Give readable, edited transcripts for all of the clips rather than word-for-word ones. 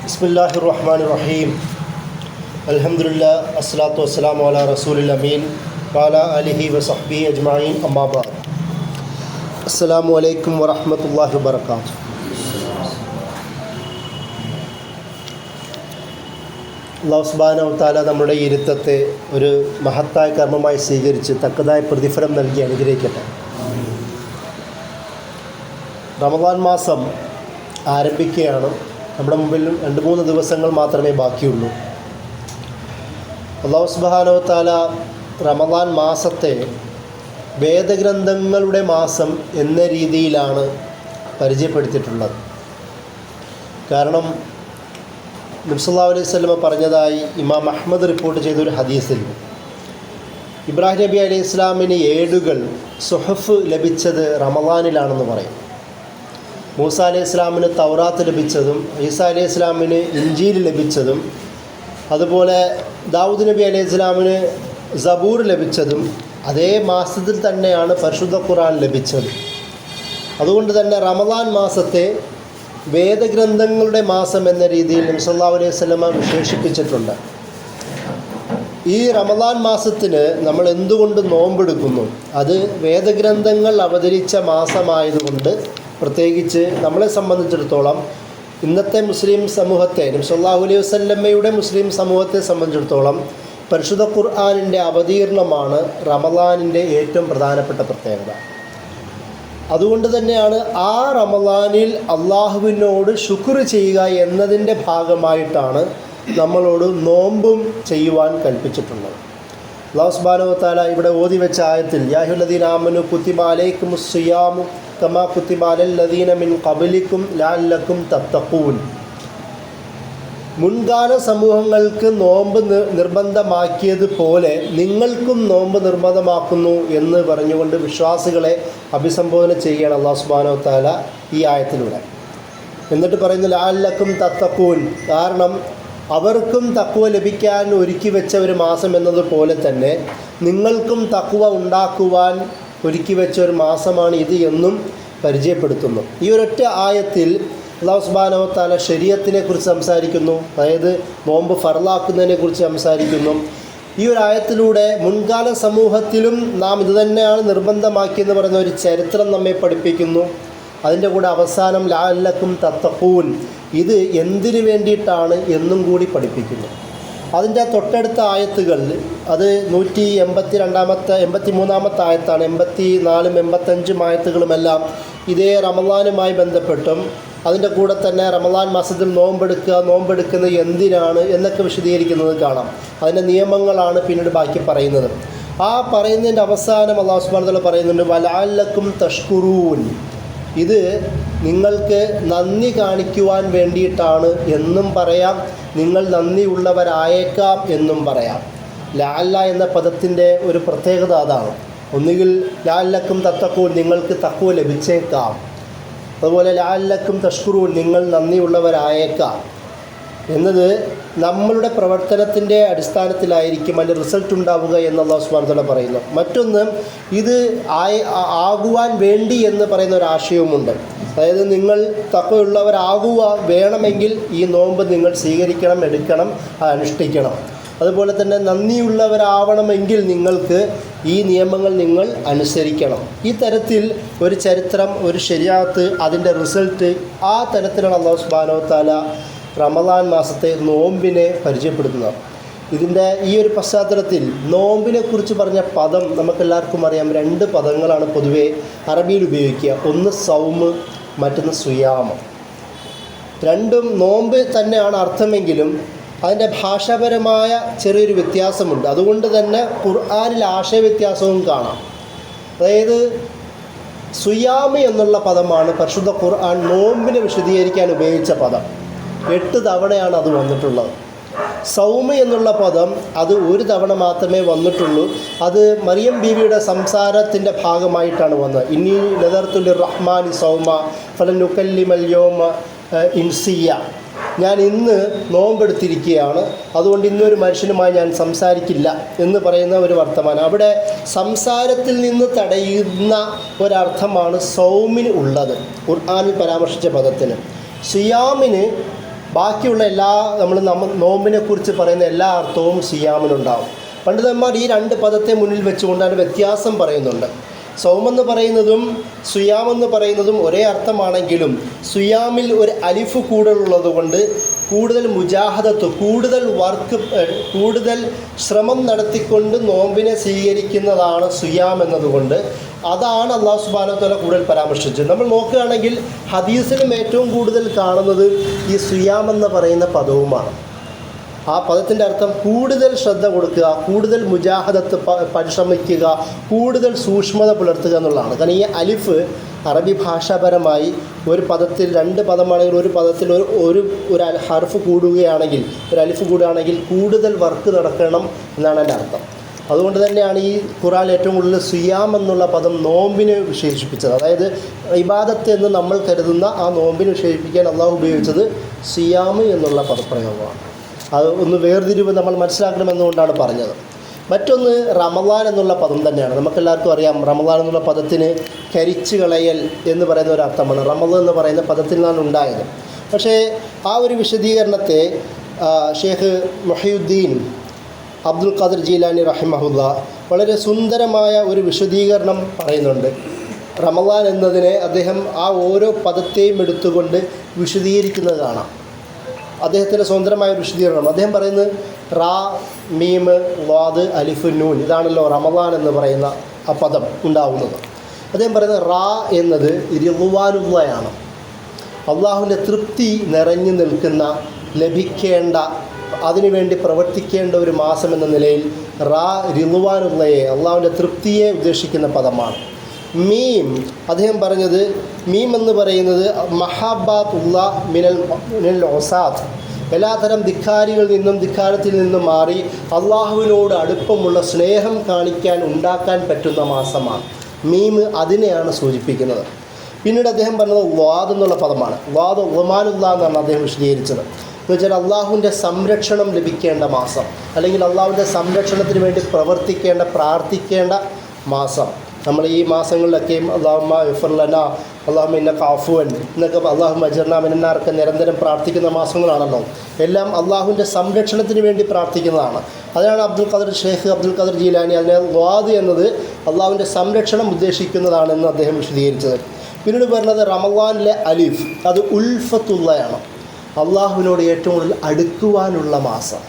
ബിസ്മില്ലാഹിർ റഹ്മാനിർ റഹീം. അൽഹംദുലില്ലാഹ് അസ്സലാത്തു വസ്സലാമു അലാ റസൂലിൽ അമീൻ വഅലാ ആലിഹി വസഹ്ബിഹി അജ്മഈൻ. അമ്മാ ബഅദ്. അസ്സലാമു അലൈക്കും വറഹ്മത്തുള്ളാഹി വബറകാതുഹു. അല്ലാഹു സുബ്ഹാനഹു വ തആല നമ്മുടെ ഇരുത്തത്തെ ഒരു മഹത്തായ കർമ്മമായി സ്വീകരിച്ച് തക്കതായ പ്രതിഫലം നൽകി അനുഗ്രഹിക്കട്ടെ. റമദാൻ മാസം ആരംഭിക്കുകയാണ്. നമ്മുടെ മുമ്പിൽ 2-3 ദിവസങ്ങൾ മാത്രമേ ബാക്കിയുള്ളൂ. അല്ലാഹു സുബ്ഹാനഹു വ തആല റമദാൻ മാസത്തെ വേദഗ്രന്ഥങ്ങളുടെ മാസം എന്ന രീതിയിലാണ് പരിചയപ്പെടുത്തിയിട്ടുള്ളത്. കാരണം നബി സല്ലല്ലാഹു അലൈഹി വസല്ലം പറഞ്ഞതായി ഇമാം അഹ്മദ് റിപ്പോർട്ട് ചെയ്തൊരു ഹദീസിൽ ഇബ്രാഹിം നബി അലൈഹി ഇസ്ലാമിന് ഏടുകൾ സുഹഫ് ലഭിച്ചത് റമദാനിലാണെന്ന് പറയും. മൂസ അലൈഹി ഇസ്ലാമിന് തൗറാത്ത് ലഭിച്ചതും ഈസാ അലൈഹി ഇസ്ലാമിന് ഇഞ്ചീൽ ലഭിച്ചതും അതുപോലെ ദാവൂദ് നബി അലൈഹി ഇസ്ലാമിന് സബൂർ ലഭിച്ചതും അതേ മാസത്തിൽ തന്നെയാണ് പരിശുദ്ധ ഖുർആൻ ലഭിച്ചത്. അതുകൊണ്ട് തന്നെ റമദാൻ മാസത്തെ വേദഗ്രന്ഥങ്ങളുടെ മാസം എന്ന രീതിയിൽ നബി സല്ലല്ലാഹു അലൈഹി വസല്ലം വിശേഷിപ്പിച്ചിട്ടുണ്ട്. ഈ റമദാൻ മാസത്തിന് നമ്മൾ എന്തുകൊണ്ട് നോമ്പെടുക്കുന്നു? അത് വേദഗ്രന്ഥങ്ങൾ അവതരിച്ച മാസമായതുകൊണ്ട്, പ്രത്യേകിച്ച് നമ്മളെ സംബന്ധിച്ചിടത്തോളം ഇന്നത്തെ മുസ്ലിം സമൂഹത്തെ, നബി സല്ലല്ലാഹു അലൈഹി വസല്ലമയുടെ മുസ്ലിം സമൂഹത്തെ സംബന്ധിച്ചിടത്തോളം പരിശുദ്ധ ഖുർആനിൻ്റെ അവതീർണമാണ് റമദാനിൻ്റെ ഏറ്റവും പ്രധാനപ്പെട്ട പ്രത്യേകത. അതുകൊണ്ട് തന്നെയാണ് ആ റമദാനിൽ അള്ളാഹുവിനോട് ശുക്ർ ചെയ്യുക എന്നതിൻ്റെ ഭാഗമായിട്ടാണ് നമ്മളോട് നോമ്പും ചെയ്യുവാൻ കൽപ്പിച്ചിട്ടുള്ളത്. അല്ലാഹു സുബ്ഹാനഹു വ തആല ഇവിടെ ഓതി വെച്ച ആയത്തിൽ യാ അയ്യുഹല്ലദീന ആമനൂ കുതിബ അലൈക്കുമുസ് സിയാമു കമാ കുതിബ അലല്ലദീന മിൻ ഖബ്ലിക്കും ലഅല്ലക്കും തത്തഖൂൻ, മുൻകാല സമൂഹങ്ങൾക്ക് നോമ്പ് നിർബന്ധമാക്കിയതുപോലെ നിങ്ങൾക്കും നോമ്പ് നിർബന്ധമാക്കുന്നു എന്ന് പറഞ്ഞുകൊണ്ട് വിശ്വാസികളെ അഭിസംബോധന ചെയ്യുകയാണ് അല്ലാഹു സുബ്ഹാനഹു വ തആല ഈ ആയത്തിലൂടെ. എന്നിട്ട് പറയുന്നു ലഅല്ലക്കും തത്തഖൂൻ, കാരണം അവർക്കും തഖ്വ ലഭിക്കാൻ ഒരുക്കി വെച്ച ഒരു മാസം എന്നതുപോലെ തന്നെ നിങ്ങൾക്കും തഖ്വ ഉണ്ടാക്കുവാൻ ഒരുക്കി വെച്ച ഒരു മാസമാണ് ഇത് എന്നും പരിചയപ്പെടുത്തുന്നു. ഈ ഒരൊറ്റ ആയത്തിൽ അല്ലാഹു സുബ്ഹാനഹു വ തആല ശരീഅത്തിനെ കുറിച്ച് സംസാരിക്കുന്നു, അതായത് നോമ്പ് ഫർളാക്കുന്നതിനെ കുറിച്ച് സംസാരിക്കുന്നു. ഈ ഒരു ആയത്തിലൂടെ മുൻകാല സമൂഹത്തിലും നാം ഇതുതന്നെയാണ് നിർബന്ധമാക്കിയെന്ന് പറയുന്ന ഒരു ചരിത്രം നമ്മെ പഠിപ്പിക്കുന്നു. അതിൻ്റെ കൂടെ അവസാനം ലഅല്ലക്കും തത്തഖൂൻ, ഇത് എന്തിനു വേണ്ടിയിട്ടാണ് എന്നും കൂടി പഠിപ്പിക്കുന്നു. അതിൻ്റെ തൊട്ടടുത്ത ആയത്തുകൾ, അത് 182-83 ആയത്താണ്. 84, 85 ആയത്തുകളുമെല്ലാം ഇതേ റമദാനുമായി ബന്ധപ്പെട്ടും അതിൻ്റെ കൂടെ തന്നെ റമദാൻ മാസത്തിൽ നോമ്പെടുക്കുന്നത് എന്തിനാണ് എന്നൊക്കെ വിശദീകരിക്കുന്നത് കാണാം. അതിൻ്റെ നിയമങ്ങളാണ് പിന്നീട് ബാക്കി പറയുന്നത്. ആ പറയുന്നതിൻ്റെ അവസാനം അല്ലാഹു സുബ്ഹാനഹു വ തആല പറയുന്നുണ്ട് വലഅല്ലക്കും തഷ്കുറൂൻ, ഇത് നിങ്ങൾക്ക് നന്ദി കാണിക്കുവാൻ വേണ്ടിയിട്ടാണ് എന്നും പറയാം, നിങ്ങൾ നന്ദിയുള്ളവരായേക്കാം എന്നും പറയാം. ലഅല്ല എന്ന പദത്തിൻ്റെ ഒരു പ്രത്യേകത അതാണ്. ഒന്നുകിൽ ലഅല്ലക്കും തത്തഖൂൻ, നിങ്ങൾക്ക് തഖ്വ ലഭിച്ചേക്കാം, അതുപോലെ ലഅല്ലക്കും തഷ്കുറൂൻ, നിങ്ങൾ നന്ദിയുള്ളവരായേക്കാം എന്നത് നമ്മളുടെ പ്രവർത്തനത്തിൻ്റെ അടിസ്ഥാനത്തിലായിരിക്കും അതിൻ്റെ റിസൾട്ട് ഉണ്ടാവുക എന്ന് അല്ലാഹു സുബ്ഹാനഹു വ തആല പറയുന്നു. മറ്റൊന്ന്, ഇത് ആകുവാൻ വേണ്ടി എന്ന് പറയുന്ന ഒരു ആശയവുമുണ്ട്. അതായത് നിങ്ങൾ തഖ്വയുള്ളവരാകുക വേണമെങ്കിൽ ഈ നോമ്പ് നിങ്ങൾ സ്വീകരിക്കണം, എടുക്കണം, അനുഷ്ഠിക്കണം. അതുപോലെ തന്നെ നന്ദിയുള്ളവരാവണമെങ്കിൽ നിങ്ങൾക്ക് ഈ നിയമങ്ങൾ നിങ്ങൾ അനുസരിക്കണം. ഈ തരത്തിൽ ഒരു ചരിത്രം, ഒരു ശരീഅത്ത്, അതിൻ്റെ റിസൾട്ട്, ആ തരത്തിലാണ് അല്ലാഹു സുബ്ഹാനഹു വ തആല റമദാൻ മാസത്തെ നോമ്പിനെ പരിചയപ്പെടുത്തുന്നത്. ഇതിൻ്റെ ഈ ഒരു പശ്ചാത്തലത്തിൽ നോമ്പിനെ കുറിച്ച് പറഞ്ഞ പദം നമുക്കെല്ലാവർക്കും അറിയാം. 2 പദങ്ങളാണ് പൊതുവെ അറബിയിൽ ഉപയോഗിക്കുക. ഒന്ന് സൗമ്, മറ്റൊന്ന് സുയാമ്. രണ്ടും നോമ്പ് തന്നെയാണ് അർത്ഥമെങ്കിലും അതിൻ്റെ ഭാഷാപരമായ ചെറിയൊരു വ്യത്യാസമുണ്ട്. അതുകൊണ്ട് തന്നെ ഖുർആനിൽ ആശയവ്യത്യാസവും കാണാം. അതായത് സുയാമ് എന്നുള്ള പദമാണ് പരിശുദ്ധ ഖുർആൻ നോമ്പിനെ വിശദീകരിക്കാൻ ഉപയോഗിച്ച പദം. 8 തവണയാണ് അത് വന്നിട്ടുള്ളത്. സൗമ എന്നുള്ള പദം അത് 1 തവണ മാത്രമേ വന്നിട്ടുള്ളൂ. അത് മറിയം ബീവിയുടെ സംസാരത്തിൻ്റെ ഭാഗമായിട്ടാണ് വന്നത്. ഇന്നി നദർതു ലിർറഹ്മാനി സൗമ ഫലൻ നുകല്ലിമൽ യൗമ ഇൻസിയ, ഞാൻ ഇന്ന് നോമ്പെടുത്തിരിക്കുകയാണ്, അതുകൊണ്ട് ഇന്നൊരു മനുഷ്യനുമായി ഞാൻ സംസാരിക്കില്ല എന്ന് പറയുന്ന ഒരു വർത്തമാനം. അവിടെ സംസാരത്തിൽ നിന്ന് തടയുന്ന ഒരർത്ഥമാണ് സൗമിന് ഉള്ളത് ഖുർആനിൽ പരാമർശിച്ച പദത്തിന്. സിയാമിന് ബാക്കിയുള്ള എല്ലാ നമ്മൾ നോമ്പിനെക്കുറിച്ച് പറയുന്ന എല്ലാ അർത്ഥവും സിയാമിനുണ്ടാവും. പണ്ഡിതന്മാർ ഈ രണ്ട് പദത്തെ മുന്നിൽ വെച്ചുകൊണ്ടാണ് വ്യത്യാസം പറയുന്നുണ്ട്. സൗമെന്ന് പറയുന്നതും സുയാമെന്ന് പറയുന്നതും ഒരേ അർത്ഥമാണെങ്കിലും സുയാമിൽ ഒരു അലിഫ് കൂടുതലുള്ളത് കൊണ്ട് കൂടുതൽ മുജാഹദത്ത്, കൂടുതൽ ശ്രമം നടത്തിക്കൊണ്ട് നോമ്പിനെ സ്വീകരിക്കുന്നതാണ് സുയാം എന്നതുകൊണ്ട് അതാണ് അല്ലാഹു സുബ്ഹാനഹു വ തആല കൂടുതൽ പരാമർശിച്ചത്. നമ്മൾ നോക്കുകയാണെങ്കിൽ ഹദീസിലും ഏറ്റവും കൂടുതൽ കാണുന്നത് ഈ സുയാം എന്ന് പറയുന്ന പദവുമാണ്. ആ പദത്തിൻ്റെ അർത്ഥം കൂടുതൽ ശ്രദ്ധ കൊടുക്കുക, കൂടുതൽ മുജാഹദത്ത് പരിശ്രമിക്കുക, കൂടുതൽ സൂക്ഷ്മത പുലർത്തുക എന്നുള്ളതാണ്. കാരണം ഈ അലിഫ് അറബി ഭാഷാപരമായി ഒരു പദത്തിൽ രണ്ട് പദമാണെങ്കിൽ ഒരു പദത്തിൽ ഒരു ഹർഫ് കൂടുകയാണെങ്കിൽ, ഒരു അലിഫ് കൂടുകയാണെങ്കിൽ കൂടുതൽ വർക്ക് നടക്കണം എന്നാണ് എൻ്റെ അർത്ഥം. അതുകൊണ്ട് തന്നെയാണ് ഈ ഖുർആനിൽ ഏറ്റവും കൂടുതൽ സിയാം എന്നുള്ള പദം നോമ്പിനെ വിശേഷിപ്പിച്ചത്. അതായത് ഇബാദത്ത് എന്ന് നമ്മൾ കരുതുന്ന ആ നോമ്പിനെ വിശേഷിപ്പിക്കാൻ അള്ളാഹു ഉപയോഗിച്ചത് സിയാം എന്നുള്ള പദപ്രയോഗമാണ്. അത് ഒന്ന് വേർതിരിവ് നമ്മൾ മനസ്സിലാക്കണമെന്നുകൊണ്ടാണ് പറഞ്ഞത്. മറ്റൊന്ന് റമളാൻ എന്നുള്ള പദം തന്നെയാണ്. നമുക്കെല്ലാവർക്കും അറിയാം റമളാൻ എന്നുള്ള പദത്തിന് കരിച്ചു കളയൽ എന്ന് പറയുന്ന ഒരു അർത്ഥമാണ്. റമള് എന്ന് പറയുന്ന പദത്തിൽ നിന്നാണ് ഉണ്ടായത്. പക്ഷേ ആ ഒരു വിശദീകരണത്തെ ഷേഖ് മുഹയ്യുദ്ദീൻ അബ്ദുൽ ഖാദിർ ജീലാനി റഹിമഹുല്ല വളരെ സുന്ദരമായ ഒരു വിശദീകരണം പറയുന്നുണ്ട്. റമളാൻ എന്നതിനെ അദ്ദേഹം ആ ഓരോ പദത്തെയും എടുത്തുകൊണ്ട് വിശദീകരിക്കുന്നത് കാണാം. അദ്ദേഹത്തിൻ്റെ സ്വതന്ത്രമായ ഒരു വിശദീകരണം അദ്ദേഹം പറയുന്നത് റാ, മീം, വാദ്, അലിഫ്, നൂൻ, ഇതാണല്ലോ റമളാൻ എന്ന് പറയുന്ന ആ പദം ഉണ്ടാവുന്നത്. അദ്ദേഹം പറയുന്നത് റാ എന്നത് റിദ്വാനുള്ളയാണ്. അള്ളാഹുവിൻ്റെ തൃപ്തി നിറഞ്ഞു നിൽക്കുന്ന, ലഭിക്കേണ്ട, അതിനുവേണ്ടി പ്രവർത്തിക്കേണ്ട ഒരു മാസം എന്ന നിലയിൽ റാ റിദ്വാനുള്ളയെ, അള്ളാഹുവിൻ്റെ തൃപ്തിയെ ഉദ്ദേശിക്കുന്ന പദമാണ്. മീം അദ്ദേഹം പറഞ്ഞത് മീം എന്ന് പറയുന്നത് മഹാബാത്തുള്ള മിനൽ ഒസാദ്, എല്ലാതരം ധിക്കാരത്തിൽ നിന്നും മാറി അള്ളാഹുവിനോട് അടുപ്പമുള്ള സ്നേഹം ഉണ്ടാക്കാൻ പറ്റുന്ന മാസമാണ്. മീം അതിനെയാണ് സൂചിപ്പിക്കുന്നത്. പിന്നീട് അദ്ദേഹം പറഞ്ഞത് വാദ് എന്നുള്ള പദമാണ്. വാദ് ഉമാനുള്ള എന്നാണ് അദ്ദേഹം വിശദീകരിച്ചത്. എന്ന് വെച്ചാൽ അള്ളാഹുവിൻ്റെ സംരക്ഷണം ലഭിക്കേണ്ട മാസം, അല്ലെങ്കിൽ അള്ളാഹുവിൻ്റെ സംരക്ഷണത്തിന് വേണ്ടി പ്രവർത്തിക്കേണ്ട, പ്രാർത്ഥിക്കേണ്ട മാസം. നമ്മൾ ഈ മാസങ്ങളിലൊക്കെയും അല്ലാഹുമ്മ ഇഗ്ഫിർ ലനാ, അല്ലാഹുമ്മ ഇന്നക അഫ്വൻ എന്നൊക്കെ അല്ലാഹുമ്മ അജിർനാ മിനന്നാറൊക്കെ നിരന്തരം പ്രാർത്ഥിക്കുന്ന മാസങ്ങളാണല്ലോ. എല്ലാം അള്ളാഹുവിൻ്റെ സംരക്ഷണത്തിന് വേണ്ടി പ്രാർത്ഥിക്കുന്നതാണ്. അതാണ് ഷേഖ് അബ്ദുൽ ഖാദിർ ജീലാനി അതിനെ വാദ് എന്നത് അള്ളാഹുവിൻ്റെ സംരക്ഷണം ഉദ്ദേശിക്കുന്നതാണെന്ന് അദ്ദേഹം വിശദീകരിച്ചത്. പിന്നീട് പറഞ്ഞത് റമളാനിലെ അലിഫ് അത് ഉൽഫത്തുള്ളയാണ്, അള്ളാഹുവിനോട് ഏറ്റവും കൂടുതൽ അടുക്കുവാനുള്ള മാസം.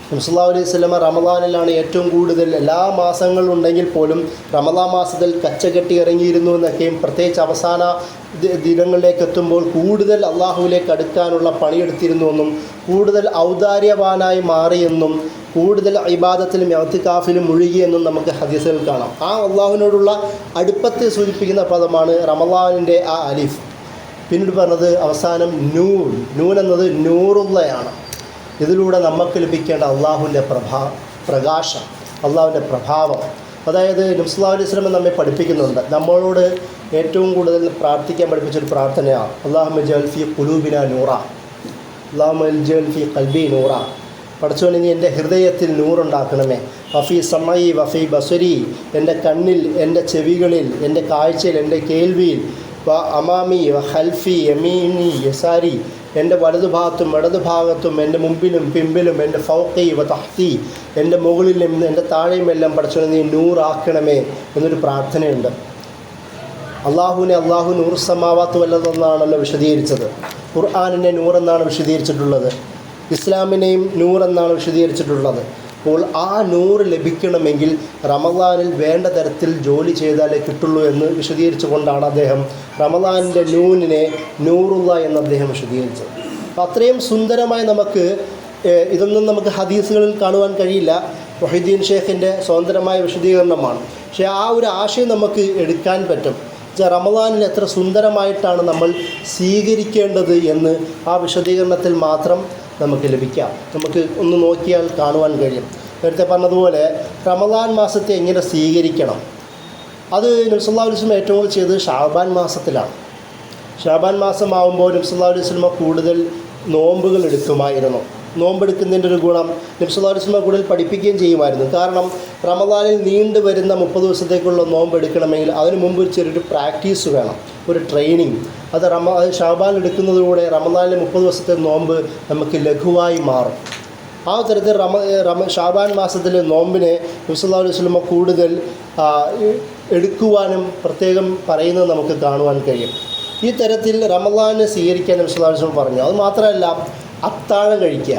നബി സല്ലല്ലാഹു അലൈഹി വസല്ലമ റമളാനിലാണ് ഏറ്റവും കൂടുതൽ, എല്ലാ മാസങ്ങളും ഉണ്ടെങ്കിൽ പോലും റമളാൻ മാസത്തിൽ കച്ചകെട്ടി ഇറങ്ങിയിരുന്നു എന്നൊക്കെയും പ്രത്യേകിച്ച് അവസാന ദിനങ്ങളിലേക്ക് എത്തുമ്പോൾ കൂടുതൽ അള്ളാഹുവിലേക്ക് അടുക്കാനുള്ള പണിയെടുത്തിരുന്നുവെന്നും കൂടുതൽ ഔദാര്യവാനായി മാറിയെന്നും കൂടുതൽ ഇബാദത്തിലും ഇഅ്തികാഫിലും മുഴുകിയെന്നും നമുക്ക് ഹദീസുകൾ കാണാം. ആ അള്ളാഹുവിനോടുള്ള അടുപ്പത്തെ സൂചിപ്പിക്കുന്ന പദമാണ് റമളാനിൻ്റെ ആ അലിഫ്. പിന്നീട് പറഞ്ഞത് അവസാനം നൂൻ എന്നത് നൂറുള്ളയാണ്. ഇതിലൂടെ നമുക്ക് ലഭിക്കേണ്ട അള്ളാഹുവിൻ്റെ പ്രകാശം, അള്ളാഹുവിൻ്റെ പ്രഭാവം. അതായത് നബി സല്ലല്ലാഹു അലൈഹി വസല്ലം നമ്മെ പഠിപ്പിക്കുന്നുണ്ട്, നമ്മളോട് ഏറ്റവും കൂടുതൽ പ്രാർത്ഥിക്കാൻ പഠിപ്പിച്ചൊരു പ്രാർത്ഥനയാണ് അല്ലാഹുമ്മ ഇജ്അൽ ഫീ ഖുലൂബിനാ നൂറ, അല്ലാഹുമ്മ ഇജ്അൽ ഫീ ഖൽബി നൂറ. പഠിച്ചോനെ നീ എൻ്റെ ഹൃദയത്തിൽ നൂറുണ്ടാക്കണമേ. വഫീ സമഈ വഫീ ബസരി, എൻ്റെ കണ്ണിൽ, എൻ്റെ ചെവികളിൽ, എൻ്റെ കാഴ്ചയിൽ, എൻ്റെ കേൾവിയിൽ, വ അമാമി വ ഖൽഫി യമീനി യസാരി, എൻ്റെ വലതുഭാഗത്തും ഇടതുഭാഗത്തും, എൻ്റെ മുമ്പിലും പിമ്പിലും, എൻ്റെ ഫൗഖി വ തഹ്തി, എൻ്റെ മുകളിലും എൻ്റെ താഴെയും എല്ലാം പഠിച്ചോനെ നീ നൂറാക്കണമേ എന്നൊരു പ്രാർത്ഥനയുണ്ട്. അള്ളാഹുവിനെ അള്ളാഹു നൂറ് സമാവാത്ത് വല്ലതെന്നാണല്ലോ വിശദീകരിച്ചത്. ഖുർആനിനെ നൂറെന്നാണ് വിശദീകരിച്ചിട്ടുള്ളത്. ഇസ്ലാമിനെയും നൂറെന്നാണ് വിശദീകരിച്ചിട്ടുള്ളത്. അപ്പോൾ ആ നൂറ് ലഭിക്കണമെങ്കിൽ റമളാനിൽ വേണ്ട തരത്തിൽ ജോലി ചെയ്താലേ കിട്ടുള്ളൂ എന്ന് വിശദീകരിച്ചു കൊണ്ടാണ് അദ്ദേഹം റമളാനിൻ്റെ നൂനിനെ നൂറുള്ള എന്ന് അദ്ദേഹം വിശദീകരിച്ചത്. അത്രയും സുന്ദരമായി ഇതൊന്നും നമുക്ക് ഹദീസുകളിൽ കാണുവാൻ കഴിയില്ല. മുഹയ്യിദ്ദീൻ ഷേഖിൻ്റെ സ്വതന്ത്രമായ വിശദീകരണമാണ്. പക്ഷേ ആ ഒരു ആശയം നമുക്ക് എടുക്കാൻ പറ്റും. റമളാനിൽ എത്ര സുന്ദരമായിട്ടാണ് നമ്മൾ സ്വീകരിക്കേണ്ടത് എന്ന് ആ വിശദീകരണത്തിൽ മാത്രം നമുക്ക് ലഭിക്കാം. നമുക്ക് ഒന്ന് നോക്കിയാൽ കാണുവാൻ കഴിയും. നേരത്തെ പറഞ്ഞതുപോലെ റമളാൻ മാസത്തെ എങ്ങനെ സ്വീകരിക്കണം, അത് നബി സല്ലല്ലാഹു അലൈഹി വസല്ലം ഏറ്റവും കൂടുതൽ ചെയ്തത് ഷാബാൻ മാസത്തിലാണ്. ഷാബാൻ മാസമാകുമ്പോൾ നബി സല്ലല്ലാഹു അലൈഹി വസല്ലം കൂടുതൽ നോമ്പുകൾ എടുക്കുമായിരുന്നു. നോമ്പെടുക്കുന്നതിൻ്റെ ഒരു ഗുണം നബി സല്ലല്ലാഹു അലൈഹി വസല്ലം കൂടുതൽ പഠിപ്പിക്കുകയും ചെയ്യുമായിരുന്നു. കാരണം റമളാനിൽ നീണ്ടു വരുന്ന 30 ദിവസത്തേക്കുള്ള നോമ്പ് എടുക്കണമെങ്കിൽ അതിന് മുമ്പ് ചെറിയൊരു പ്രാക്ടീസ് വേണം. ഒരു ട്രെയിനിങ്. അത് ഷാബാൻ എടുക്കുന്നതിലൂടെ റമദാനിലെ 30 ദിവസത്തെ നോമ്പ് നമുക്ക് ലഘുവായി മാറും. ആ തരത്തിൽ ഷാബാൻ മാസത്തിലെ നോമ്പിനെ നബി സല്ലല്ലാഹു അലൈഹി വസല്ലം കൂടുതൽ എടുക്കുവാനും പ്രത്യേകം പറയുന്നത് നമുക്ക് കാണുവാൻ കഴിയും. ഈ തരത്തിൽ റമദാനെ സ്വീകരിക്കാൻ നബി സല്ലല്ലാഹു അലൈഹി വസല്ലം പറഞ്ഞു. അത് മാത്രമല്ല, അത്താഴം കഴിക്കുക.